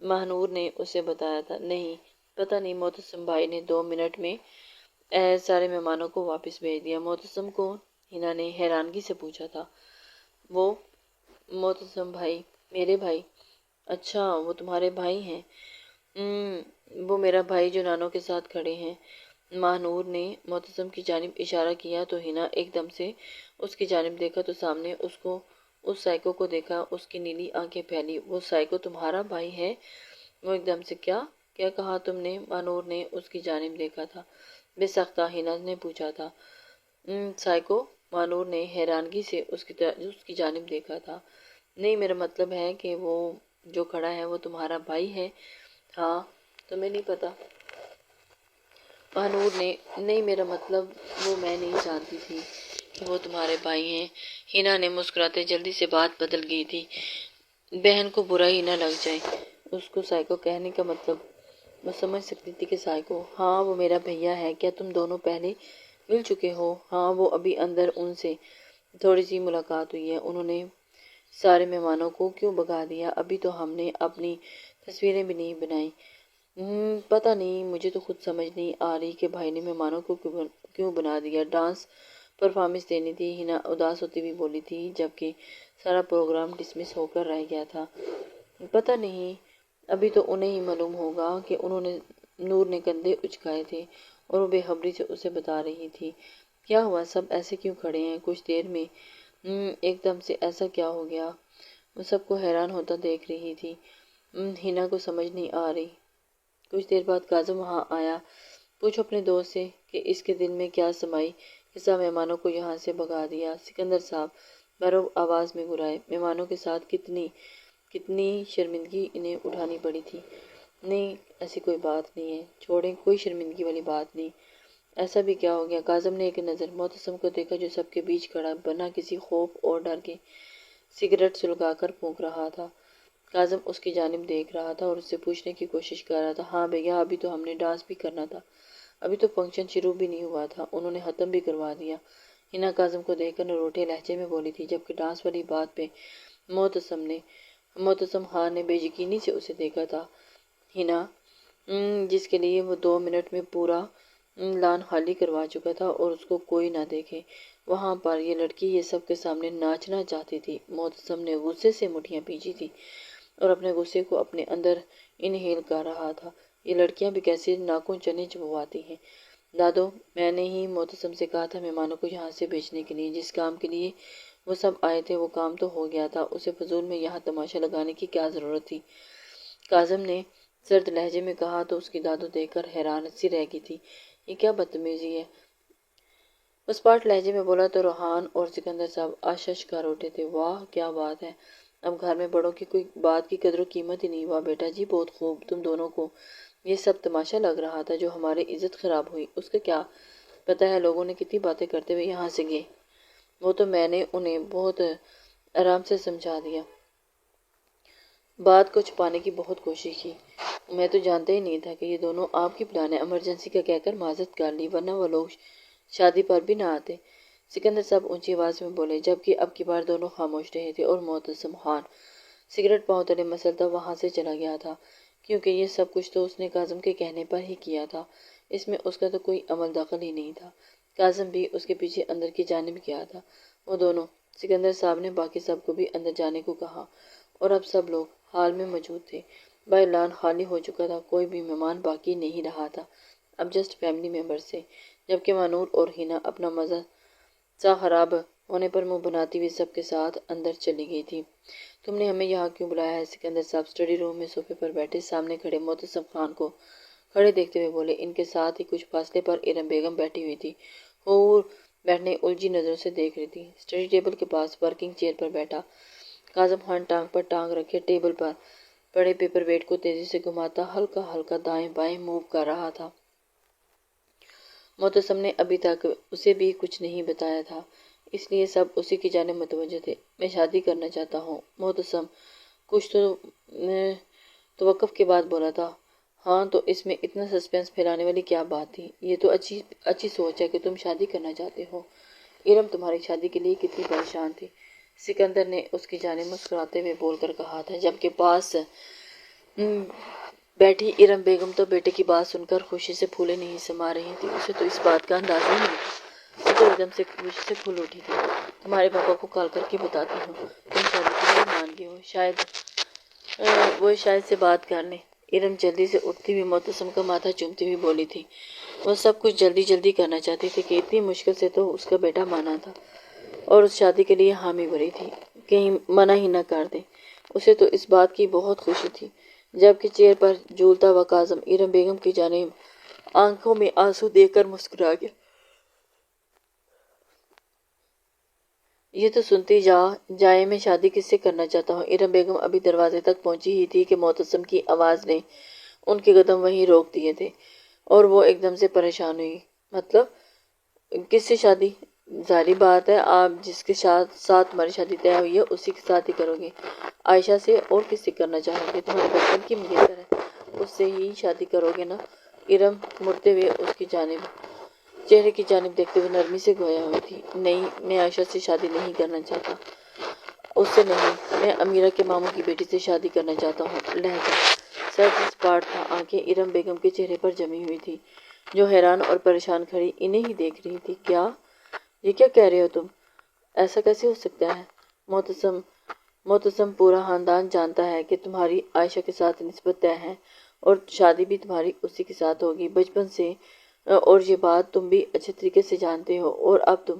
مانور نے اسے بتایا تھا۔ نہیں، پتہ نہیں، معتصم بھائی نے 2 منٹ میں سارے مہمانوں کو واپس بھیج دیا۔ معتصم کون؟ ہنا نے حیرانگی سے پوچھا تھا۔ وہ معتصم بھائی، میرے بھائی؟ اچھا، وہ تمہارے بھائی ہیں؟ وہ میرا بھائی جو نانو کے ساتھ کھڑے ہیں۔ مانور نے معتصم کی جانب اشارہ کیا تو ہنا ایک دم سے اس کی جانب دیکھا تو سامنے اس سائیکو کو دیکھا۔ اس کی نیلی آنکھیں پھیلی۔ وہ سائیکو تمہارا بھائی ہے؟ وہ ایک دم سے کیا کہا تم نے؟ مانور نے اس کی جانب دیکھا تھا۔ بے سختہ ہنا نے پوچھا تھا۔ سائیکو؟ مانور نے حیرانگی سے اس کی جانب دیکھا تھا۔ نہیں، میرا مطلب ہے کہ وہ جو کھڑا ہے وہ تمہارا بھائی ہے؟ ہاں، تمہیں نہیں پتا؟ مانور نے نہیں، میرا مطلب وہ میں نہیں جانتی تھی کہ وہ تمہارے بھائی ہیں۔ ہنا نے مسکراتے جلدی سے بات بدل گئی تھی۔ بہن کو برا ہی نہ لگ جائے، اس کو سائیکو کہنے کا مطلب وہ سمجھ سکتی تھی کہ سائیکو، ہاں وہ میرا بھیا ہے۔ کیا تم دونوں پہلے مل چکے ہو؟ ہاں، وہ ابھی اندر ان سے تھوڑی سی ملاقات ہوئی ہے، انہوں نے سارے مہمانوں کو کیوں بھگا دیا؟ ابھی تو ہم نے اپنی تصویریں بھی نہیں بنائی۔ پتہ نہیں، مجھے تو خود سمجھ نہیں آ رہی کہ بھائی نے مہمانوں کو کیوں بنا دیا۔ ڈانس پرفارمنس دینی تھی، ہنا اداس ہوتی ہوئی بولی تھی، جبکہ سارا پروگرام ڈسمس ہو کر رہ گیا تھا۔ پتہ نہیں، ابھی تو انہیں ہی معلوم ہوگا کہ نور نے کندھے اچکائے تھے اور وہ بے خبری سے اسے بتا رہی تھی۔ کیا ہوا؟ سب ایسے کیوں کھڑے ہیں؟ کچھ دیر میں ایک دم سے ایسا کیا ہو گیا؟ وہ سب کو حیران ہوتا دیکھ رہی تھی۔ ہنا کو سمجھ نہیں آ رہی۔ کچھ دیر بعد کاظم وہاں آیا۔ پوچھو اپنے دوست سے کہ اس کے دل میں کیا سمائی کہ سب مہمانوں کو یہاں سے بھگا دیا۔ سکندر صاحب بروب آواز میں گھرائے۔ مہمانوں کے ساتھ کتنی شرمندگی انہیں اٹھانی پڑی تھی۔ نہیں، ایسی کوئی بات نہیں ہے، چھوڑیں، کوئی شرمندگی والی بات نہیں۔ ایسا بھی کیا ہو گیا؟ کاظم نے ایک نظر معتصم کو دیکھا جو سب کے بیچ کھڑا بنا کسی خوف اور ڈر کے سگریٹ سلگا کر پھونک رہا تھا۔ کاظم اس کی جانب دیکھ رہا تھا اور اس سے پوچھنے کی کوشش کر رہا تھا، ہاں بھیا، ابھی تو ہم نے ڈانس بھی کرنا تھا، ابھی تو فنکشن شروع بھی نہیں ہوا تھا، انہوں نے ختم بھی کروا دیا۔ ہنا کاظم کو دیکھ کر نروٹے لہجے میں بولی تھی، جبکہ ڈانس والی بات پہ معتصم خان نے بے یقینی سے اسے دیکھا تھا۔ ہنا جس کے لیے وہ 2 منٹ میں پورا لان خالی کروا چکا تھا اور اس کو کوئی نہ دیکھے، وہاں پر یہ لڑکی یہ سب کے سامنے ناچنا چاہتی تھی۔ معتصم نے غصے سے مٹھیاں بھیجی تھی اور اپنے غصے کو اپنے اندر انہیل کر رہا تھا۔ یہ لڑکیاں بھی کیسے ناخن چنے چبواتی ہیں۔ دادو، میں نے ہی معتصم سے کہا تھا مہمانوں کو یہاں سے بھیجنے کے لیے، جس کام کے لیے وہ سب آئے تھے وہ کام تو ہو گیا تھا، اسے فضول میں یہاں تماشا لگانے کی کیا ضرورت تھی؟ کاظم نے سرد لہجے میں کہا تو اس کی دادو دیکھ کر حیران سی رہ گئی تھی۔ یہ کیا بدتمیزی ہے؟ پسپاٹ لہجے میں بولا تو روحان اور سکندر صاحب آشش کر اٹھے تھے۔ واہ، کیا بات ہے! اب گھر میں بڑوں کی کوئی بات کی قدر و قیمت ہی نہیں۔ واہ بیٹا جی، بہت خوب، تم دونوں کو یہ سب تماشا لگ رہا تھا جو ہماری عزت خراب ہوئی، اس کا کیا پتہ ہے لوگوں نے کتنی باتیں کرتے ہوئے یہاں سے گئے۔ وہ تو میں نے انہیں بہت آرام سے سمجھا دیا، بات کو چھپانے کی بہت کوشش کی، میں تو جانتا ہی نہیں تھا کہ یہ دونوں آپ کی پلان ہے۔ ایمرجنسی کا کہہ کر معذرت کر لی، ورنہ وہ لوگ شادی پر بھی نہ آتے۔ سکندر صاحب اونچی آواز میں بولے، جبکہ اب کی بار دونوں خاموش رہے تھے اور معتصم خان سگریٹ پاؤں تلے مسلتا وہاں سے چلا گیا تھا، کیونکہ یہ سب کچھ تو اس نے کاظم کے کہنے پر ہی کیا تھا، اس میں اس کا تو کوئی عمل دخل ہی نہیں تھا۔ کاظم بھی اس کے پیچھے اندر کی جانب گیا تھا۔ وہ دونوں، سکندر صاحب نے باقی سب کو بھی اندر جانے کو کہا اور اب سب لوگ ہال میں موجود تھے۔ باہر لان خالی ہو چکا تھا، کوئی بھی مہمان باقی نہیں رہا تھا، اب جسٹ فیملی ممبر سے، جبکہ مانور اور ہنا اپنا مزہ سا خراب ہونے پر منہ بناتی ہوئی سب کے ساتھ اندر چلی گئی تھی۔ تم نے ہمیں یہاں کیوں بلایا ہے؟ سکندر صاحب سٹڈی روم میں صوفے پر بیٹھے سامنے کھڑے معتصم خان کو کھڑے دیکھتے ہوئے بولے۔ ان کے ساتھ ہی کچھ فاصلے پر ارم بیگم بیٹھی ہوئی تھی، حور بیٹھنے الجھی نظروں سے دیکھ رہی تھی۔ سٹڈی ٹیبل کے پاس ورکنگ چیئر پر بیٹھا کاظم خان ٹانگ پر ٹانگ رکھے ٹیبل پر پڑے پیپر ویٹ کو تیزی سے گھماتا ہلکا ہلکا دائیں بائیں موو کر رہا تھا۔ معتصم نے ابھی تک اسے بھی کچھ نہیں بتایا تھا، اس لیے سب اسی کی جانب متوجہ تھے۔ میں شادی کرنا چاہتا ہوں، معتصم کچھ توقف کے بعد بولا تھا۔ ہاں، تو اس میں اتنا سسپینس پھیلانے والی کیا بات تھی؟ یہ تو اچھی سوچ ہے کہ تم شادی کرنا چاہتے ہو۔ ارم تمہاری شادی کے لیے کتنی پریشان تھی، سکندر نے اس کی جانب مسکراتے ہوئے بول کر کہا تھا، جبکہ پاس بیٹھی ارم بیگم تو بیٹے کی بات سن کر خوشی سے پھولے نہیں سما رہی تھی۔ اسے تو اس بات کا اندازہ ہی نہیں تھا، وہ تو ایک دم سے خوشی سے پھول اٹھی تھی۔ تمہارے پاپا کو کال کر کے بتاتی ہوں، تم شادی کے لیے مان گئے ہو، شاید سے بات کر لیں۔ ارم جلدی سے اٹھتی ہوئی معتصم کا ماتھا چومتی ہوئی بولی تھی۔ وہ سب کچھ جلدی جلدی کرنا چاہتی تھی کہ اتنی مشکل سے تو اس کا بیٹا مانا تھا اور اس شادی کے لیے حامی بھری تھی، کہیں منع ہی نہ کر دے۔ اسے تو اس بات کی بہت خوشی تھی۔ جبکہ چیئر پر جھولتا ہوا کاظم ارم بیگم کی جانب آنکھوں میں آنسو دیکھ کر مسکرا گیا۔ یہ تو سنتی جائے، میں شادی کس سے کرنا چاہتا ہوں؟ ارم بیگم ابھی دروازے تک پہنچی ہی تھی کہ معتصم کی آواز نے ان کے قدم وہیں روک دیے تھے اور وہ ایک دم سے پریشان ہوئی۔ مطلب کس سے شادی؟ ظاہری بات ہے، آپ جس کے ساتھ تمہاری شادی طے ہوئی ہے اسی کے ساتھ ہی کرو گے۔ عائشہ سے؟ اور کس سے کرنا چاہو گے؟ تمہارے بچپن کی منگیتر ہے، اس سے ہی شادی کرو گے نا؟ ارم مڑتے ہوئے اس کی چہرے کی جانب دیکھتے ہوئے نرمی سے گویا ہوئی تھی۔ نہیں، میں عائشہ سے شادی نہیں کرنا چاہتا۔ اس سے نہیں، میں امیرہ کے ماموں کی بیٹی سے شادی کرنا چاہتا ہوں۔ لہجہ سرد سپاٹ تھا، آنکھیں ارم بیگم کے چہرے پر جمی ہوئی تھی، جو حیران اور پریشان کھڑی انہیں ہی دیکھ رہی تھی۔ یہ کیا کہہ رہے ہو تم؟ ایسا کیسے ہو سکتا ہے؟ محتسم پورا خاندان جانتا ہے کہ تمہاری عائشہ کے ساتھ نسبت طے ہے اور شادی بھی تمہاری اسی کے ساتھ ہوگی، بچپن سے، اور یہ بات تم بھی اچھے طریقے سے جانتے ہو، اور اب تم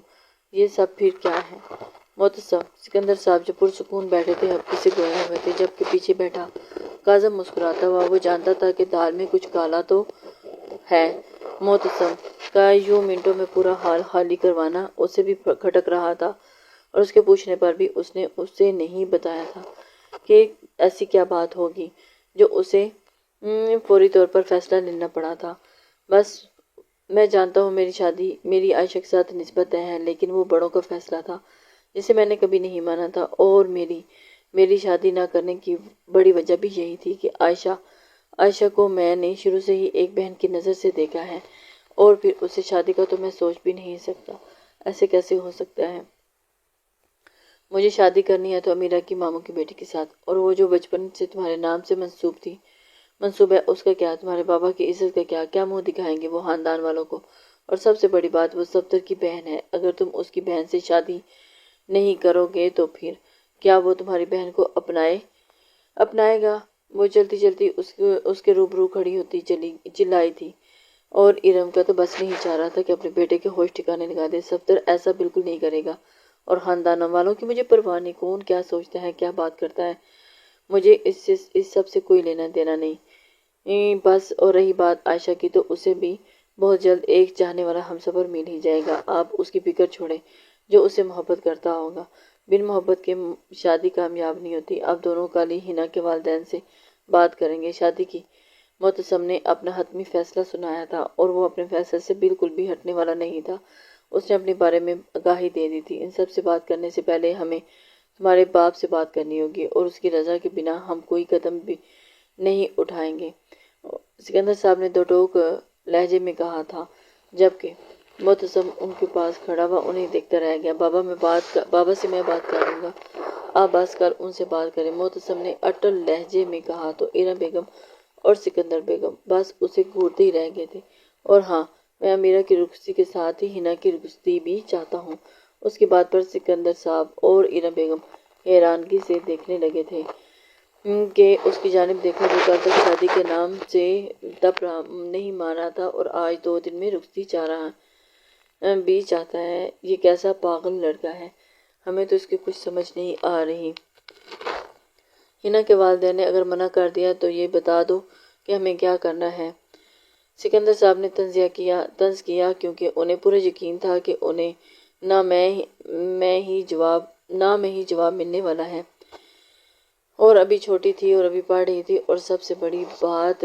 یہ سب پھر کیا ہے؟ محتسم سکندر صاحب جو پرسکون بیٹھے تھے اب کسی گویا ہوئے تھے، جبکہ پیچھے بیٹھا کاظم مسکراتا ہوا، وہ جانتا تھا کہ دال میں کچھ کالا تو ہے۔ محتسم کا یوں منٹوں میں پورا حال خالی کروانا اسے بھی کھٹک رہا تھا، اور اس کے پوچھنے پر بھی اس نے اسے نہیں بتایا تھا کہ ایسی کیا بات ہوگی جو اسے فوری طور پر فیصلہ لینا پڑا تھا۔ بس میں جانتا ہوں میری شادی میری عائشہ کے ساتھ نسبت ہے، لیکن وہ بڑوں کا فیصلہ تھا جسے میں نے کبھی نہیں مانا تھا، اور میری شادی نہ کرنے کی بڑی وجہ بھی یہی تھی کہ عائشہ کو میں نے شروع سے ہی ایک بہن کی نظر سے دیکھا ہے، اور پھر اسے شادی کا تو میں سوچ بھی نہیں سکتا۔ ایسے کیسے ہو سکتا ہے؟ مجھے شادی کرنی ہے تو امیرہ کی ماموں کی بیٹی کے ساتھ، اور وہ جو بچپن سے تمہارے نام سے منسوب ہے، اس کا کیا؟ تمہارے بابا کی عزت کا کیا منہ دکھائیں گے وہ خاندان والوں کو؟ اور سب سے بڑی بات، وہ صفدر کی بہن ہے، اگر تم اس کی بہن سے شادی نہیں کرو گے تو پھر کیا وہ تمہاری بہن کو اپنائے گا؟ وہ چلتی چلتی اس کے روبرو کھڑی ہوتی چلائی تھی، اور ارم کا تو بس نہیں چاہ رہا تھا کہ اپنے بیٹے کے ہوش ٹھکانے لگا دے۔ صفدر ایسا بالکل نہیں کرے گا، اور خاندان والوں کی مجھے پرواہ نہیں، کون کیا سوچتا ہے، کیا بات کرتا ہے، مجھے اس سب سے کوئی لینا دینا نہیں۔ بس، اور رہی بات عائشہ کی، تو اسے بھی بہت جلد ایک چاہنے والا ہمسفر مل ہی جائے گا۔ آپ اس کی فکر چھوڑیں، جو اسے محبت کرتا ہوگا۔ بن محبت کے شادی کامیاب نہیں ہوتی۔ اب دونوں کالی ہنا کے والدین سے بات کریں گے شادی کی۔ محتسم نے اپنا حتمی فیصلہ سنایا تھا، اور وہ اپنے فیصلے سے بالکل بھی ہٹنے والا نہیں تھا۔ اس نے اپنے بارے میں آگاہی دے دی تھی۔ ان سب سے بات کرنے سے پہلے ہمیں تمہارے باپ سے بات کرنی ہوگی، اور اس کی رضا کے بنا ہم کوئی قدم بھی نہیں اٹھائیں گے، سکندر صاحب نے دو ٹوک لہجے میں کہا تھا، جبکہ محتسم ان کے پاس کھڑا ہوا انہیں دیکھتا رہ گیا۔ بابا سے میں بات کر لوں گا، آپ بس کر ان سے بات کریں، محتسم نے اٹل لہجے میں کہا تو ارم بیگم اور سکندر بیگم بس اسے گھورتے ہی رہ گئے تھے۔ اور ہاں، میں امیرہ کی رخصتی کے ساتھ ہی ہنا کی رخصتی بھی چاہتا ہوں۔ اس کی بات پر سکندر صاحب اور ارم بیگم حیرانگی سے دیکھنے لگے تھے کہ اس کی جانب دیکھا جو کل تک شادی کے نام سے تپ نہیں مارا تھا، اور آج 2 دن میں رخصتی چاہتا ہے۔ یہ کیسا پاگل لڑکا ہے، ہمیں تو اس کی کچھ سمجھ نہیں آ رہی۔ ہنا کے والدین نے اگر منع کر دیا تو یہ بتا دو کہ ہمیں کیا کرنا ہے۔ سکندر صاحب نے طنز کیا، کیونکہ انہیں پورا یقین تھا کہ انہیں نہ میں ہی جواب ملنے والا ہے، اور ابھی چھوٹی تھی اور ابھی پڑھ رہی تھی، اور سب سے بڑی بات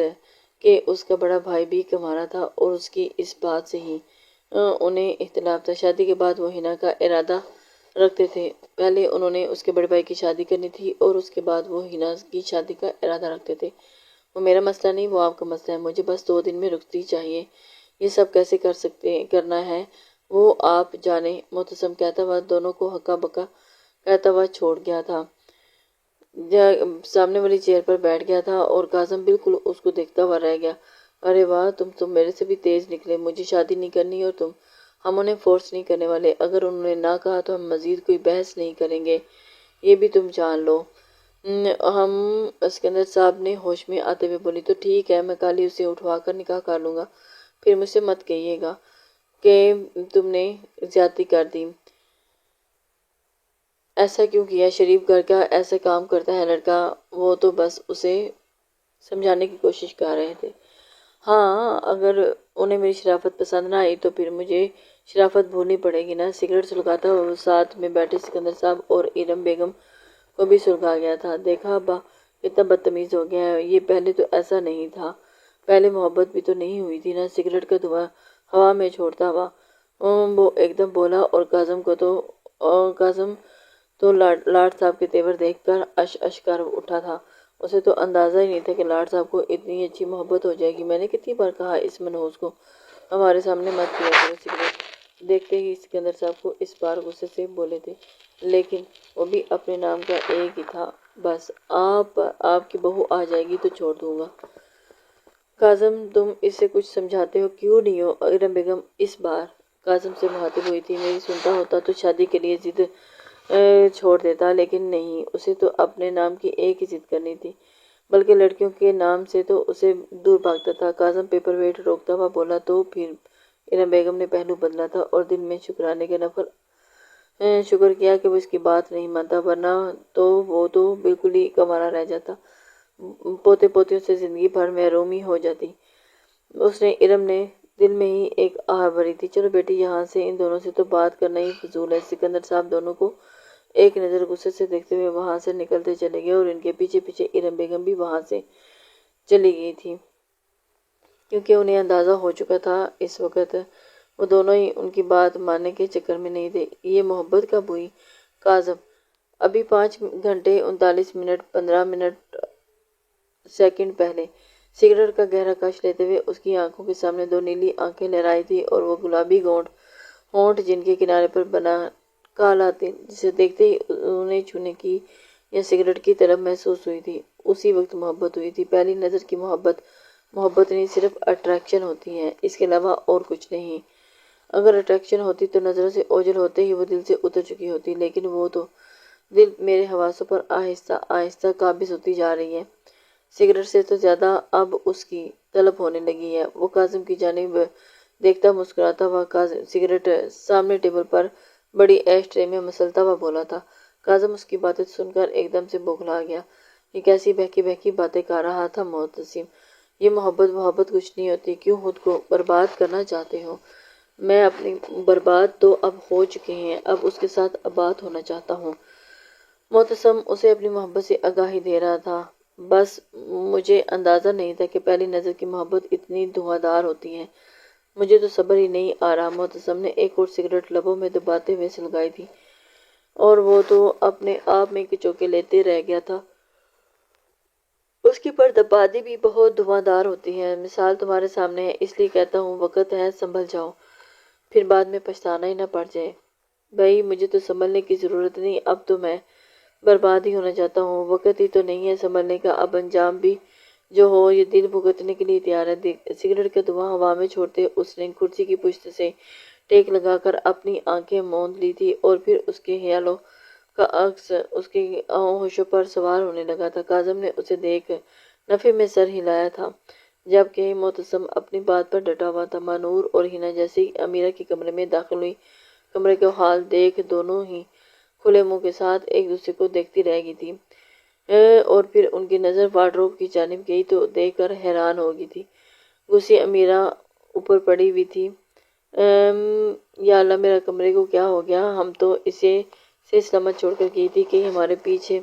کہ اس کا بڑا بھائی بھی کمارا تھا، اور اس کی اس بات سے ہی انہیں اختلاف تھا۔ شادی کے بعد وہ ہنا کا ارادہ رکھتے تھے، پہلے انہوں نے اس کے بڑے بھائی کی شادی کرنی تھی، اور اس کے بعد وہ ہنا کی شادی کا ارادہ رکھتے تھے۔ وہ میرا مسئلہ نہیں، وہ آپ کا مسئلہ ہے، مجھے بس 2 دن میں رخصتی چاہیے۔ یہ سب کیسے کرنا ہے وہ آپ جانیں، محتسم کہتا ہوا دونوں کو ہکا بکا کہتا ہوا چھوڑ گیا تھا، سامنے والی چیئر پر بیٹھ گیا تھا، اور کاظم بالکل اس کو دیکھتا ہوا رہ گیا۔ ارے واہ، تم میرے سے بھی تیز نکلے، مجھے شادی نہیں کرنی، اور ہم انہیں فورس نہیں کرنے والے، اگر انہوں نے نہ کہا تو ہم مزید کوئی بحث نہیں کریں گے، یہ بھی تم جان لو۔ سکندر صاحب نے ہوش میں آتے ہوئے بولی، تو ٹھیک ہے، میں کل ہی اسے اٹھوا کر نکاح کر لوں گا، پھر مجھ سے مت کہیے گا کہ تم نے زیادتی کر دی۔ ایسا کیوں کیا؟ شریف گھر کا ایسا کام کرتا ہے لڑکا، وہ تو بس اسے سمجھانے کی کوشش کر رہے تھے۔ ہاں، اگر انہیں میری شرافت پسند نہ آئی تو پھر مجھے شرافت بھولنی پڑے گی نا۔ سگریٹ سلگاتا ہوا وہ ساتھ میں بیٹھے سکندر صاحب اور ارم بیگم کو بھی سلگا گیا تھا۔ دیکھا ابا کتنا بدتمیز ہو گیا ہے، یہ پہلے تو ایسا نہیں تھا، پہلے محبت بھی تو نہیں ہوئی تھی نا۔ سگریٹ کا دھواں ہوا میں چھوڑتا ہوا وہ ایک دم بولا، اور کاظم تو لاٹ صاحب کے تیور دیکھ کر اش کر اٹھا تھا۔ اسے تو اندازہ ہی نہیں تھا کہ لاٹ صاحب کو اتنی اچھی محبت ہو جائے گی۔ میں نے کتنی بار کہا اس منحوس کو ہمارے سامنے مت پیا کرو سگریٹ، دیکھتے ہی سکندر صاحب کو اس بار غصے سے بولے تھے، لیکن وہ بھی اپنے نام کا ایک ہی تھا، بس آپ کی بہو آ جائے گی تو چھوڑ دوں گا۔ کاظم تم اسے کچھ سمجھاتے ہو کیوں نہیں ہو؟ ارم بیگم اس بار کاظم سے مخاطب ہوئی تھی۔ میری سنتا ہوتا تو شادی کے لیے ضد چھوڑ دیتا، لیکن نہیں، اسے تو اپنے نام کی ایک ہی ضد کرنی تھی، بلکہ لڑکیوں کے نام سے تو اسے دور بھاگتا تھا۔ کاظم پیپر ویٹ روکتا ہوا بولا تو پھر ارم بیگم نے پہلو بدلا تھا اور دل میں شکرانے کے نفل شکر کیا کہ وہ اس کی بات نہیں مانتا، ورنہ تو وہ تو بالکل ہی کنوارا رہ جاتا، پوتے پوتیوں سے زندگی بھر محرومی ہو جاتی۔ ارم نے دل میں ہی ایک آہ بھری تھی، چلو بیٹی یہاں سے، ان دونوں سے تو بات کرنا ہی فضول ہے۔ سکندر صاحب دونوں کو ایک نظر غصے سے دیکھتے ہوئے وہاں سے نکلتے چلے گئے اور ان کے پیچھے پیچھے ارم بیگم بھی وہاں سے چلی گئی تھی، کیونکہ انہیں اندازہ ہو چکا تھا اس وقت وہ دونوں ہی ان کی بات ماننے کے چکر میں نہیں تھے۔ یہ محبت کب ہوئی؟ کاظم ابھی 5 گھنٹے 39 منٹ 15 سیکنڈ پہلے۔ سگریٹ کا گہرا کش لیتے ہوئے اس کی آنکھوں کے سامنے 2 نیلی آنکھیں لہرائی تھی اور وہ گلابی ہونٹ جن کے کنارے پر بنا کالا تل، جسے دیکھتے ہی انہیں چھونے کی یا سگریٹ کی طلب محسوس ہوئی تھی، اسی وقت محبت ہوئی تھی۔ پہلی نظر کی محبت نہیں، صرف اٹریکشن ہوتی ہے، اس کے علاوہ اور کچھ نہیں۔ اگر اٹریکشن ہوتی تو نظروں سے اوجھل ہوتے ہی وہ دل سے اتر چکی ہوتی، لیکن وہ تو دل میرے حواسوں پر آہستہ آہستہ قابض ہوتی جا رہی ہے۔ سگریٹ سے تو زیادہ اب اس کی طلب ہونے لگی ہے۔ وہ کاظم کی جانب دیکھتا مسکراتا ہوا سگریٹ سامنے ٹیبل پر بڑی ایش ٹرے میں مسلتا ہوا بولا تھا۔ کاظم اس کی باتیں سن کر ایک دم سے بوکھلا گیا۔ یہ کیسی بہکی بہکی باتیں کر رہا تھا معتصم؟ یہ محبت کچھ نہیں ہوتی، کیوں خود کو برباد کرنا چاہتے ہو؟ میں اپنی برباد تو اب ہو چکے ہیں، اب اس کے ساتھ آباد ہونا چاہتا ہوں۔ معتصم اسے اپنی محبت سے آگاہی دے رہا تھا، بس مجھے اندازہ نہیں تھا کہ پہلی نظر کی محبت اتنی دھواں دار ہوتی ہے، مجھے تو صبر ہی نہیں آ رہا۔ معتصم نے ایک اور سگریٹ لبوں میں دباتے ہوئے سلگائی تھی اور وہ تو اپنے آپ میں کچوکے لیتے رہ گیا تھا۔ اس کی پردبادی بھی بہت دھواں دار ہوتی ہے، مثال تمہارے سامنے ہے، اس لیے کہتا ہوں وقت ہے سنبھل جاؤ، پھر بعد میں پچھتانا ہی نہ پڑ جائے۔ بھائی مجھے تو سنبھلنے کی ضرورت نہیں، اب تو میں برباد ہی ہونا چاہتا ہوں، وقت ہی تو نہیں ہے سنبھلنے کا، اب انجام بھی جو ہو یہ دل بھگتنے کے لیے تیار ہے۔ سگریٹ کا دھواں ہوا میں چھوڑتے اس نے کرسی کی پشت سے ٹیک لگا کر اپنی آنکھیں موند لی تھی اور پھر اس کے خیالوں کا عکس اس کے ہوشوں پر سوار ہونے لگا تھا۔ کاظم نے اسے دیکھ نفی میں سر ہلایا تھا، جبکہ معتصم اپنی بات پر ڈٹا ہوا تھا۔ مانور اور ہنا جیسے ہی امیرہ کے کمرے میں داخل ہوئی، کمرے کا حال دیکھ دونوں ہی کھلے منہ کے ساتھ ایک دوسرے کو دیکھتی رہ گئی تھی، اور پھر ان کی نظر وارڈروب کی جانب گئی تو دیکھ کر حیران ہو گئی تھی۔ غصے امیرہ اوپر پڑی ہوئی تھی۔ یا اللہ میرا کمرے کو کیا ہو گیا؟ ہم تو اسے سلامت چھوڑ کر گئی تھی، کہ ہمارے پیچھے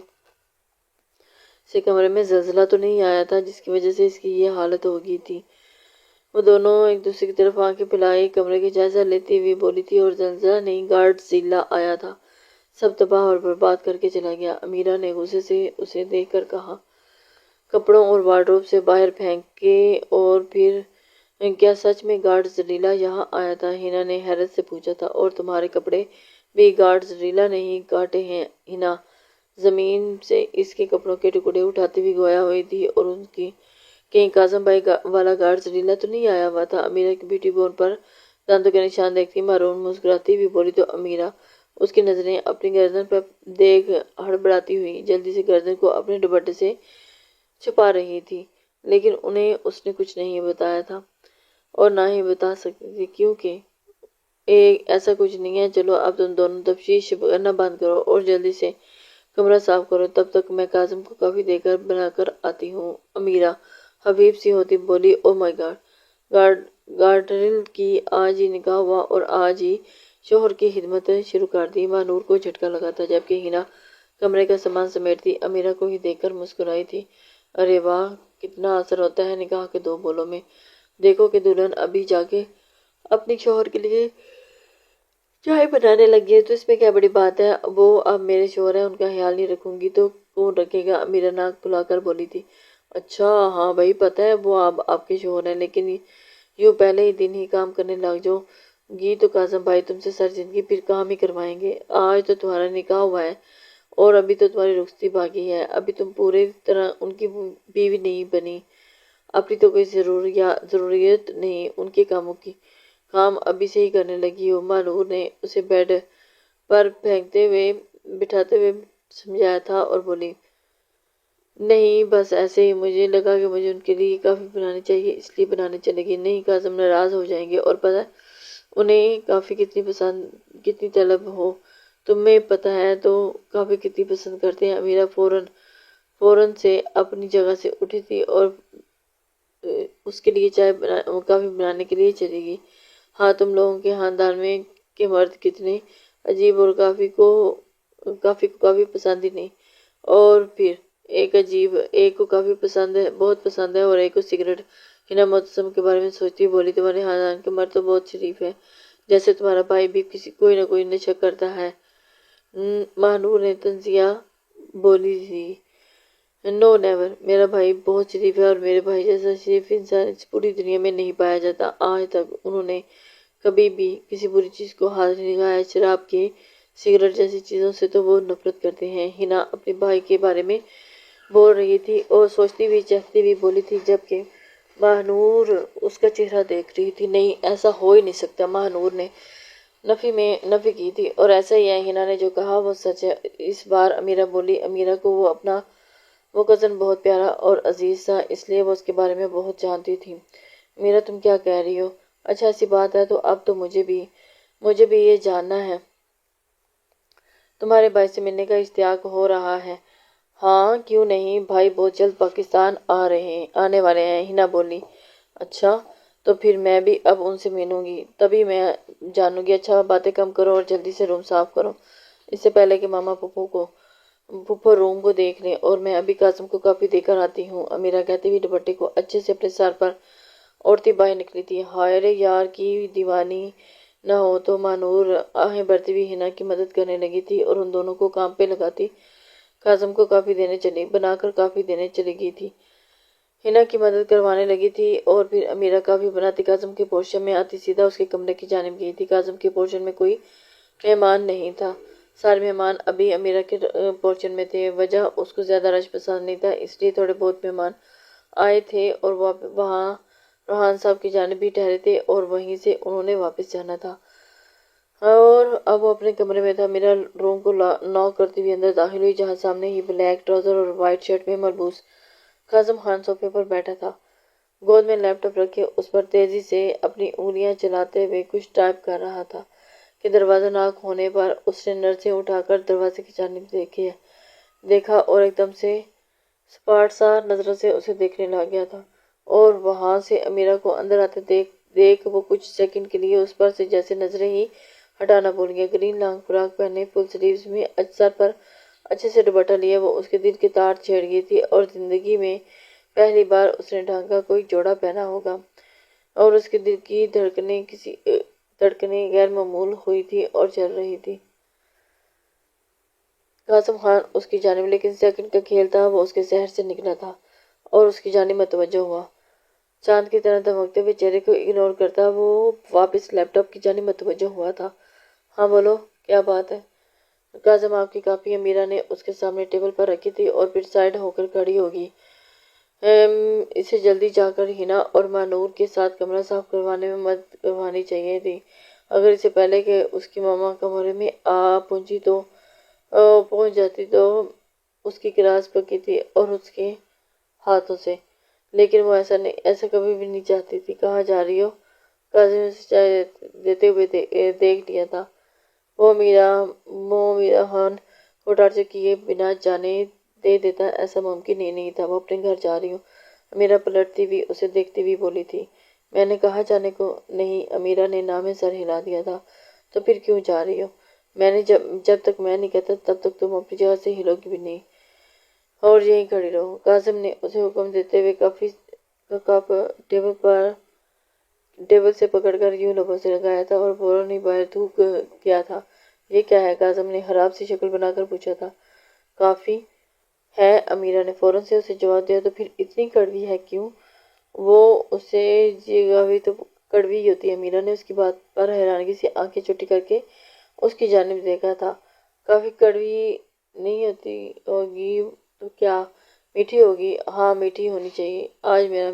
سے کمرے میں زلزلہ تو نہیں آیا تھا جس کی وجہ سے اس کی یہ حالت ہو گئی تھی؟ وہ دونوں ایک دوسرے کی طرف آنکھیں پھیلائے کمرے کا جائزہ لیتی ہوئی بولی تھی، اور زلزلہ نہیں، گاڈزیلا آیا تھا، سب تباہ اور برباد کر کے چلا گیا۔ امیرہ نے غصے سے اسے دیکھ کر کہا، کپڑوں اور وارڈروب سے باہر پھینکے، اور پھر کیا سچ میں گاڈزیلا یہاں آیا تھا؟ ہنا نے حیرت سے پوچھا تھا، اور تمہارے کپڑے بھی گاڈزیلا نے ہی کاٹے ہیں؟ ہنا زمین سے اس کے کپڑوں کے ٹکڑے اٹھاتی ہوئی گویا ہوئی تھی، اور ان کی کہیں کاظم بھائی والا گاڈزیلا تو نہیں آیا ہوا تھا؟ امیرہ کی بیوٹی بون پر دانتوں کے نشان دیکھتی مارون مسکراتی ہوئی بولی تو امیرہ اس کی نظریں اپنی گردن پر دیکھ ہڑبڑاتی ہوئی جلدی سے گردن کو اپنے دوپٹے سے چھپا رہی تھی، لیکن انہیں اس نے کچھ نہیں بتایا تھا اور نہ ہی بتا سکتی تھی، کیونکہ ایسا کچھ نہیں ہے۔ چلو اب تم دونوں تفتیش کرنا بند کرو اور جلدی سے کمرہ صاف کرو، تب تک میں کاظم کو کافی دے کر بنا کر آتی ہوں۔ امیرہ حبیب سی ہوتی بولی، او مائی گاڈ، گارڈریل کی آج ہی نکاح ہوا اور آج ہی شوہر کی خدمت شروع کر دی۔ مانور کو جھٹکا لگا تھا، جبکہ ہنا کمرے کا سامان سمیٹتی امیرہ کو ہی دیکھ کر مسکرائی تھی، ارے واہ، کتنا اثر ہوتا ہے نکاح کے 2 بولوں میں، دیکھو کہ دلہن ابھی جا کے اپنے شوہر کے لیے چائے بنانے لگی ہے، تو اس میں کیا بڑی بات ہے؟ وہ اب میرے شوہر ہیں، ان کا خیال نہیں رکھوں گی تو کون رکھے گا؟ امیرہ ناک پھلا کر بولی تھی۔ اچھا ہاں بھائی، پتہ ہے وہ اب آپ کے شوہر ہیں، لیکن یوں پہلے ہی دن ہی کام کرنے لگ جاؤ گی تو کاظم بھائی تم سے سر زندگی پھر کام ہی کروائیں گے۔ آج تو تمہارا نکاح ہوا ہے اور ابھی تو تمہاری رخصتی باقی ہے، ابھی تم پورے طرح ان کی بیوی نہیں بنی، اپنی تو کوئی ضروریت نہیں ان کے کاموں کی، کام ابھی سے ہی کرنے لگی ہو۔ مانور نے اسے بیڈ پر بٹھاتے ہوئے سمجھایا تھا اور بولی، نہیں بس ایسے ہی، مجھے لگا کہ مجھے ان کے لیے کافی بنانی چاہیے اس لیے بنانے چلے گی۔ نہیں کاظم ناراض ہو جائیں گے، اور پتہ انہیں کافی کتنی طلب ہو، تمہیں پتہ ہے تو کافی کتنی پسند کرتے ہیں۔ امیرہ فوراً سے اپنی جگہ سے اٹھی تھی اور اس کے لیے کافی بنانے کے لیے چلی گئی۔ ہاں تم لوگوں کے خاندان میں کے مرد کتنے عجیب اور کافی کو کافی پسند ہی نہیں، اور پھر ایک کو کافی بہت پسند ہے اور ایک کو سگریٹ۔ ہنا مبتسم کے بارے میں سوچتی بولی، تمہارے خاندان کے مرد تو بہت شریف ہے، جیسے تمہارا بھائی بھی کوئی نہ کوئی نشہ کرتا ہے۔ ماہنور نے تنزیہ بولی تھی، نو نیور، میرا بھائی بہت شریف ہے اور میرے بھائی جیسا شریف انسان اس پوری دنیا میں نہیں پایا جاتا۔ آج تک انہوں نے کبھی بھی کسی بری چیز کو ہاتھ نہیں لگایا، شراب کے سگریٹ جیسی چیزوں سے تو وہ نفرت کرتے ہیں۔ ہنا اپنے بھائی کے بارے میں بول رہی تھی اور سوچتی ہوئی چہکتی ہوئی بولی تھی، جبکہ ماہنور اس کا چہرہ دیکھ رہی تھی۔ نہیں ایسا ہو ہی نہیں سکتا، ماہنور نے نفی کی تھی، اور ایسا ہی ہے، ہنا نے جو کہا وہ سچ ہے۔ اس بار امیرہ بولی، امیرہ کو وہ کزن بہت پیارا اور عزیز تھا، اس لیے وہ اس کے بارے میں بہت جانتی تھی۔ امیرہ تم کیا کہہ رہی ہو؟ اچھا ایسی بات ہے تو اب تو مجھے بھی یہ جاننا ہے، تمہارے بھائی سے ملنے کا اشتیاق ہو رہا ہے؟ ہاں کیوں نہیں، بھائی بہت جلد پاکستان آنے والے ہیں۔ ہنا بولی، اچھا تو پھر میں بھی اب ان سے ملوں گی، تبھی میں جانوں گی۔ اچھا باتیں کم کرو اور جلدی سے روم صاف کرو، اس سے پہلے کہ ماما پھپھو روم کو دیکھ لیں، اور میں ابھی کاظم کو کافی دے کر آتی ہوں۔ امیرہ کہتی ہوئی دوپٹے کو اچھے سے اپنے سر پر اوڑھتی باہر نکلی تھی۔ ہائے رے یار کی دیوانی نہ ہو تو مانور آہیں بھرتی ہوئی ہنا کی مدد کرنے لگی تھی اور ان دونوں کو کام پہ لگاتی کاظم کو بنا کر کافی دینے چلی گئی تھی۔ ہنا کی مدد کروانے لگی تھی اور پھر امیرہ کافی بناتی کاظم کے پورشن میں آتی سیدھا اس کے کمرے کی جانب گئی تھی۔ کاظم کے پورشن میں کوئی مہمان نہیں تھا، سارے مہمان ابھی امیرہ کے پورشن میں تھے۔ وجہ اس کو زیادہ رش پسند نہیں تھا، اس لیے تھوڑے بہت مہمان آئے تھے اور وہاں روحان صاحب کی جانب بھی ٹھہرے تھے اور وہیں سے انہوں نے واپس جانا تھا، اور اب وہ اپنے کمرے میں تھا۔ امیرہ روم کو ناک کرتی ہوئی اندر داخل ہوئی، جہاں سامنے ہی بلیک ٹراؤزر اور وائٹ شرٹ میں ملبوس کاظم خان صوفے پر بیٹھا تھا، گود میں لیپ ٹاپ رکھے اس پر تیزی سے اپنی انگلیاں چلاتے ہوئے کچھ ٹائپ کر رہا تھا کہ دروازہ ناک ہونے پر اس نے نظریں اٹھا کر دروازے کی جانب دیکھا اور ایک دم سے سپاٹ سا نظروں سے اسے دیکھنے لگ گیا تھا، اور وہاں سے امیرہ کو اندر آتے دیکھ وہ کچھ سیکنڈ کے لیے اس پر سے جیسے نظریں ہی ہٹانا بھول گیا۔ گرین لانگ فراک پہنے، فل سلیوز میں سر پر اچھے سے دوپٹہ لیے وہ اس کے دل کے تار چھیڑ گئی تھی، اور زندگی میں پہلی بار اس نے ڈھنگ کا کوئی جوڑا پہنا ہوگا، اور اس کے دل کی دھڑکنیں غیر معمول ہوئی تھی اور چل رہی تھی۔ کاظم خان اس کی جانب، لیکن سیکنڈ کا کھیل تھا، وہ اس کے ذہن سے نکلا تھا اور اس کی جانب متوجہ ہوا۔ چاند کی طرح دمکتے ہوئے چہرے کو اگنور کرتا وہ واپس لیپ ٹاپ کی جانب متوجہ ہوا تھا۔ ہاں بولو کیا بات ہے؟ کاظم آپ کی کاپی امیرہ نے اس کے سامنے ٹیبل پر رکھی تھی اور پھر سائیڈ ہو کر کھڑی ہو گئی۔ اسے جلدی جا کر ہنا اور مانور کے ساتھ کمرہ صاف کروانے میں مدد کروانی چاہیے تھی، اگر اس سے پہلے کہ اس کی ماما کمرے میں پہنچ جاتی تو اس کی کلاس پکی تھی اور اس کے ہاتھوں سے، لیکن وہ ایسا کبھی بھی نہیں چاہتی تھی۔ کہاں جا رہی ہو؟ کاظم نے اسے چائے دیتے ہوئے دیکھ لیا تھا، وہ امیرہ خان کو ٹارچر کیے بنا جانے دے دیتا، ایسا ممکن ہی نہیں تھا۔ وہ اپنے گھر جا رہی ہوں، امیرہ پلٹتی ہوئی اسے دیکھتی ہوئی بولی تھی۔ میں نے کہا جانے کو نہیں، امیرہ نے ناں میں سر ہلا دیا تھا۔ تو پھر کیوں جا رہی ہو؟ جب تک میں نہیں کہتا تب تک تم اپنی جگہ سے ہلو گی بھی نہیں اور یہیں کھڑی رہو۔ کاظم نے اسے حکم دیتے ہوئے کافی کا کپ ٹیبل سے پکڑ کر یوں لبوں سے لگایا تھا اور فوراً ہی باہر تھوک کیا تھا۔ یہ کیا ہے؟ کاظم نے خراب سی شکل بنا کر پوچھا تھا۔ کافی ہے، امیرہ نے فوراً سے اسے جواب دیا۔ تو پھر اتنی کڑوی ہے کیوں؟ وہ اسے کڑوی ہوتی ہے۔ امیرہ نے اس کی بات پر حیرانگی سے آنکھیں چھوٹی کر کے اس کی جانب دیکھا تھا۔ کافی کڑوی نہیں ہوتی ہوگی تو کیا میٹھی ہوگی؟ ہاں میٹھی ہونی چاہیے۔ آج میرا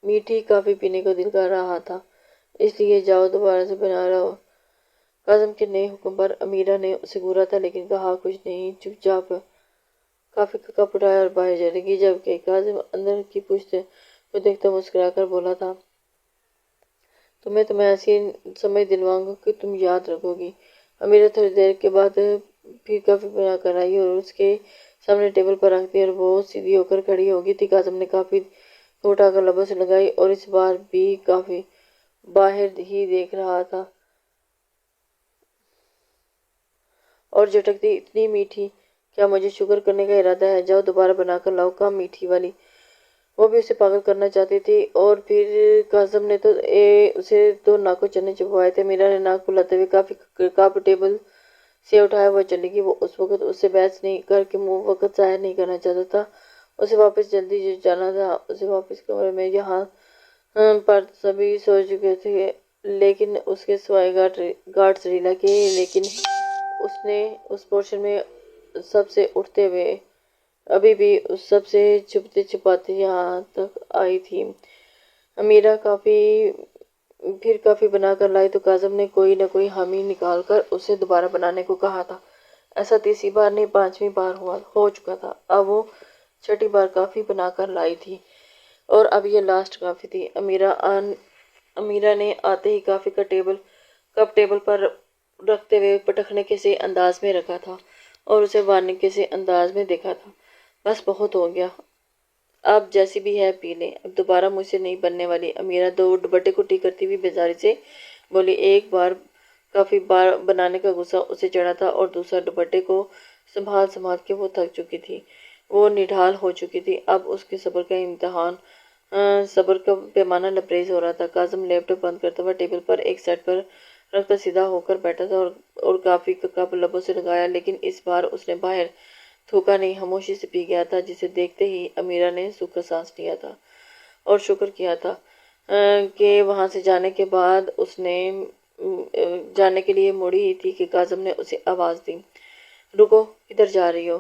میٹھی کافی پینے کا دل کر رہا تھا، اس لیے جاؤ دوبارہ سے بنا لاؤ۔ کاظم کے نئے حکم پر امیرہ نے اسے گھورا تھا لیکن کہا کچھ نہیں، چپ چاپ کافی کا کپ اٹھایا اور باہر چلی گئی، جبکہ کاظم اندر کی پشت کو دیکھتا مسکرا کر بولا تھا، تمہیں ایسی سمجھ دلواؤں گا کہ تم یاد رکھو گی۔ امیرہ تھوڑی دیر کے بعد پھر کافی بنا کر آئی اور اس کے سامنے ٹیبل پر رکھ دی اور وہ سیدھی ہو کر کھڑی ہو گئی تھی۔ کاظم نے کافی اٹھا کر لبوں سے لگائی اور اس بار بھی کافی باہر ہی دیکھ رہا تھا اور جھٹکتی، اتنی میٹھی؟ کیا مجھے شوگر کرنے کا ارادہ ہے؟ جاؤ دوبارہ بنا کر لاؤ۔ کم میٹھی والی۔ وہ بھی اسے پاگل کرنا چاہتی تھی اور پھر کاظم نے تو اسے دو ناکوں چنے چبوائے تھے۔ امیرہ نے ناک پھلاتے ہوئے کافی کپ ٹیبل سے اٹھایا، وہ چلی گئی۔ وہ اس وقت اس سے بحث نہیں کر کے وقت ضائع نہیں کرنا چاہتا تھا، اسے واپس جلدی جانا تھا۔ اسے واپس کمرے میں یہاں پر سبھی سو چکے تھے لیکن اس کے سوائے گارڈز ریلا کے، لیکن اس نے اس پورشن میں سب سے اٹھتے ہوئے ابھی بھی اس سب سے چھپتے چھپاتے یہاں تک آئی تھی۔ امیرہ پھر کافی بنا کر لائی تو کاظم نے کوئی نہ کوئی حامی نکال کر اسے دوبارہ بنانے کو کہا تھا۔ ایسا تیسری بار نہیں 5ویں بار ہو چکا تھا۔ اب وہ 6ٹھی بار کافی بنا کر لائی تھی اور اب یہ لاسٹ کافی تھی۔ امیرہ نے آتے ہی کافی کا کپ ٹیبل پر رکھتے ہوئے پٹخنے سے انداز میں رکھا تھا اور اسے وارننگ سے انداز میں دیکھا تھا، بس بہت ہو گیا، اب جیسی بھی ہے پی لیں، اب دوبارہ مجھ سے نہیں بننے والی۔ امیرہ دو دوپٹے کو ٹھیک کرتی ہوئی بیزاری سے بولی۔ ایک بار کافی بار بنانے کا غصہ اسے چڑھا تھا اور دوسرا دوپٹے کو سنبھال کے وہ تھک چکی تھی، وہ نڈھال ہو چکی تھی۔ اب اس کے صبر کا پیمانہ لبریز ہو رہا تھا۔ کاظم لیپ ٹاپ بند کرتا ہوا ٹیبل پر ایک سائڈ پر رکھ کر سیدھا ہو کر بیٹھا تھا اور کافی کا کپ لبوں سے لگایا، لیکن اس بار اس نے باہر تھوکا نہیں، خاموشی سے پی گیا تھا، جسے دیکھتے ہی امیرہ نے سکھ کا سانس لیا تھا اور شکر کیا تھا کہ وہاں سے جانے کے بعد اس نے جانے کے لیے مڑی ہی تھی کہ کاظم نے اسے آواز دی، رکو، کدھر جا رہی ہو؟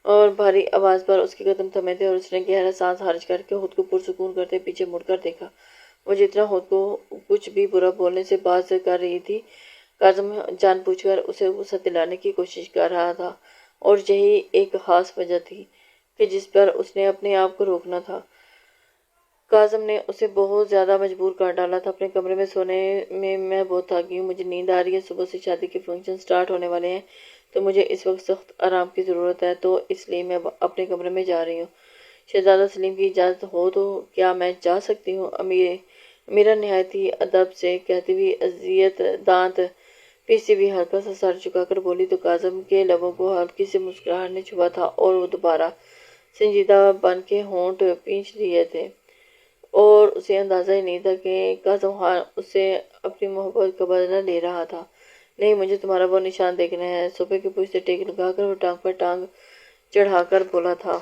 اور بھاری آواز پر اس کے قدم تھمے تھے اور اس نے گہرا سانس خارج کر کے خود کو پرسکون کرتے پیچھے مڑ کر دیکھا۔ وہ جتنا خود کو کچھ بھی برا بولنے سے باز کر رہی تھی، کاظم جان بوجھ کر اسے غصہ دلانے کی کوشش کر رہا تھا اور یہی ایک خاص وجہ تھی کہ جس پر اس نے اپنے آپ کو روکنا تھا۔ کاظم نے اسے بہت زیادہ مجبور کر ڈالا تھا اپنے کمرے میں سونے میں بہت تھک گئی ہوں، مجھے نیند آ رہی ہے، صبح سے شادی کے فنکشن سٹارٹ ہونے والے ہیں تو مجھے اس وقت سخت آرام کی ضرورت ہے، تو اس لیے میں اپنے کمرے میں جا رہی ہوں۔ شہزادہ سلیم کی اجازت ہو تو کیا میں جا سکتی ہوں؟ امیرہ نہایت ہی ادب سے کہتی ہوئی اذیت دانت پیستی ہوئی ہلکا سا سر جھکا کر بولی تو کاظم کے لبوں کو ہلکی سی مسکراہٹ نے چھوا تھا اور وہ دوبارہ سنجیدہ بن کے ہونٹ پینچ لیے تھے اور اسے اندازہ ہی نہیں تھا کہ کاظم خان اس سے اپنی محبت کا بدلہ لے رہا تھا۔ نہیں، مجھے تمہارا وہ نشان دیکھنا ہے، صوفے کی پشت ٹیک لگا کر وہ ٹانگ پر ٹانگ چڑھا کر بولا تھا۔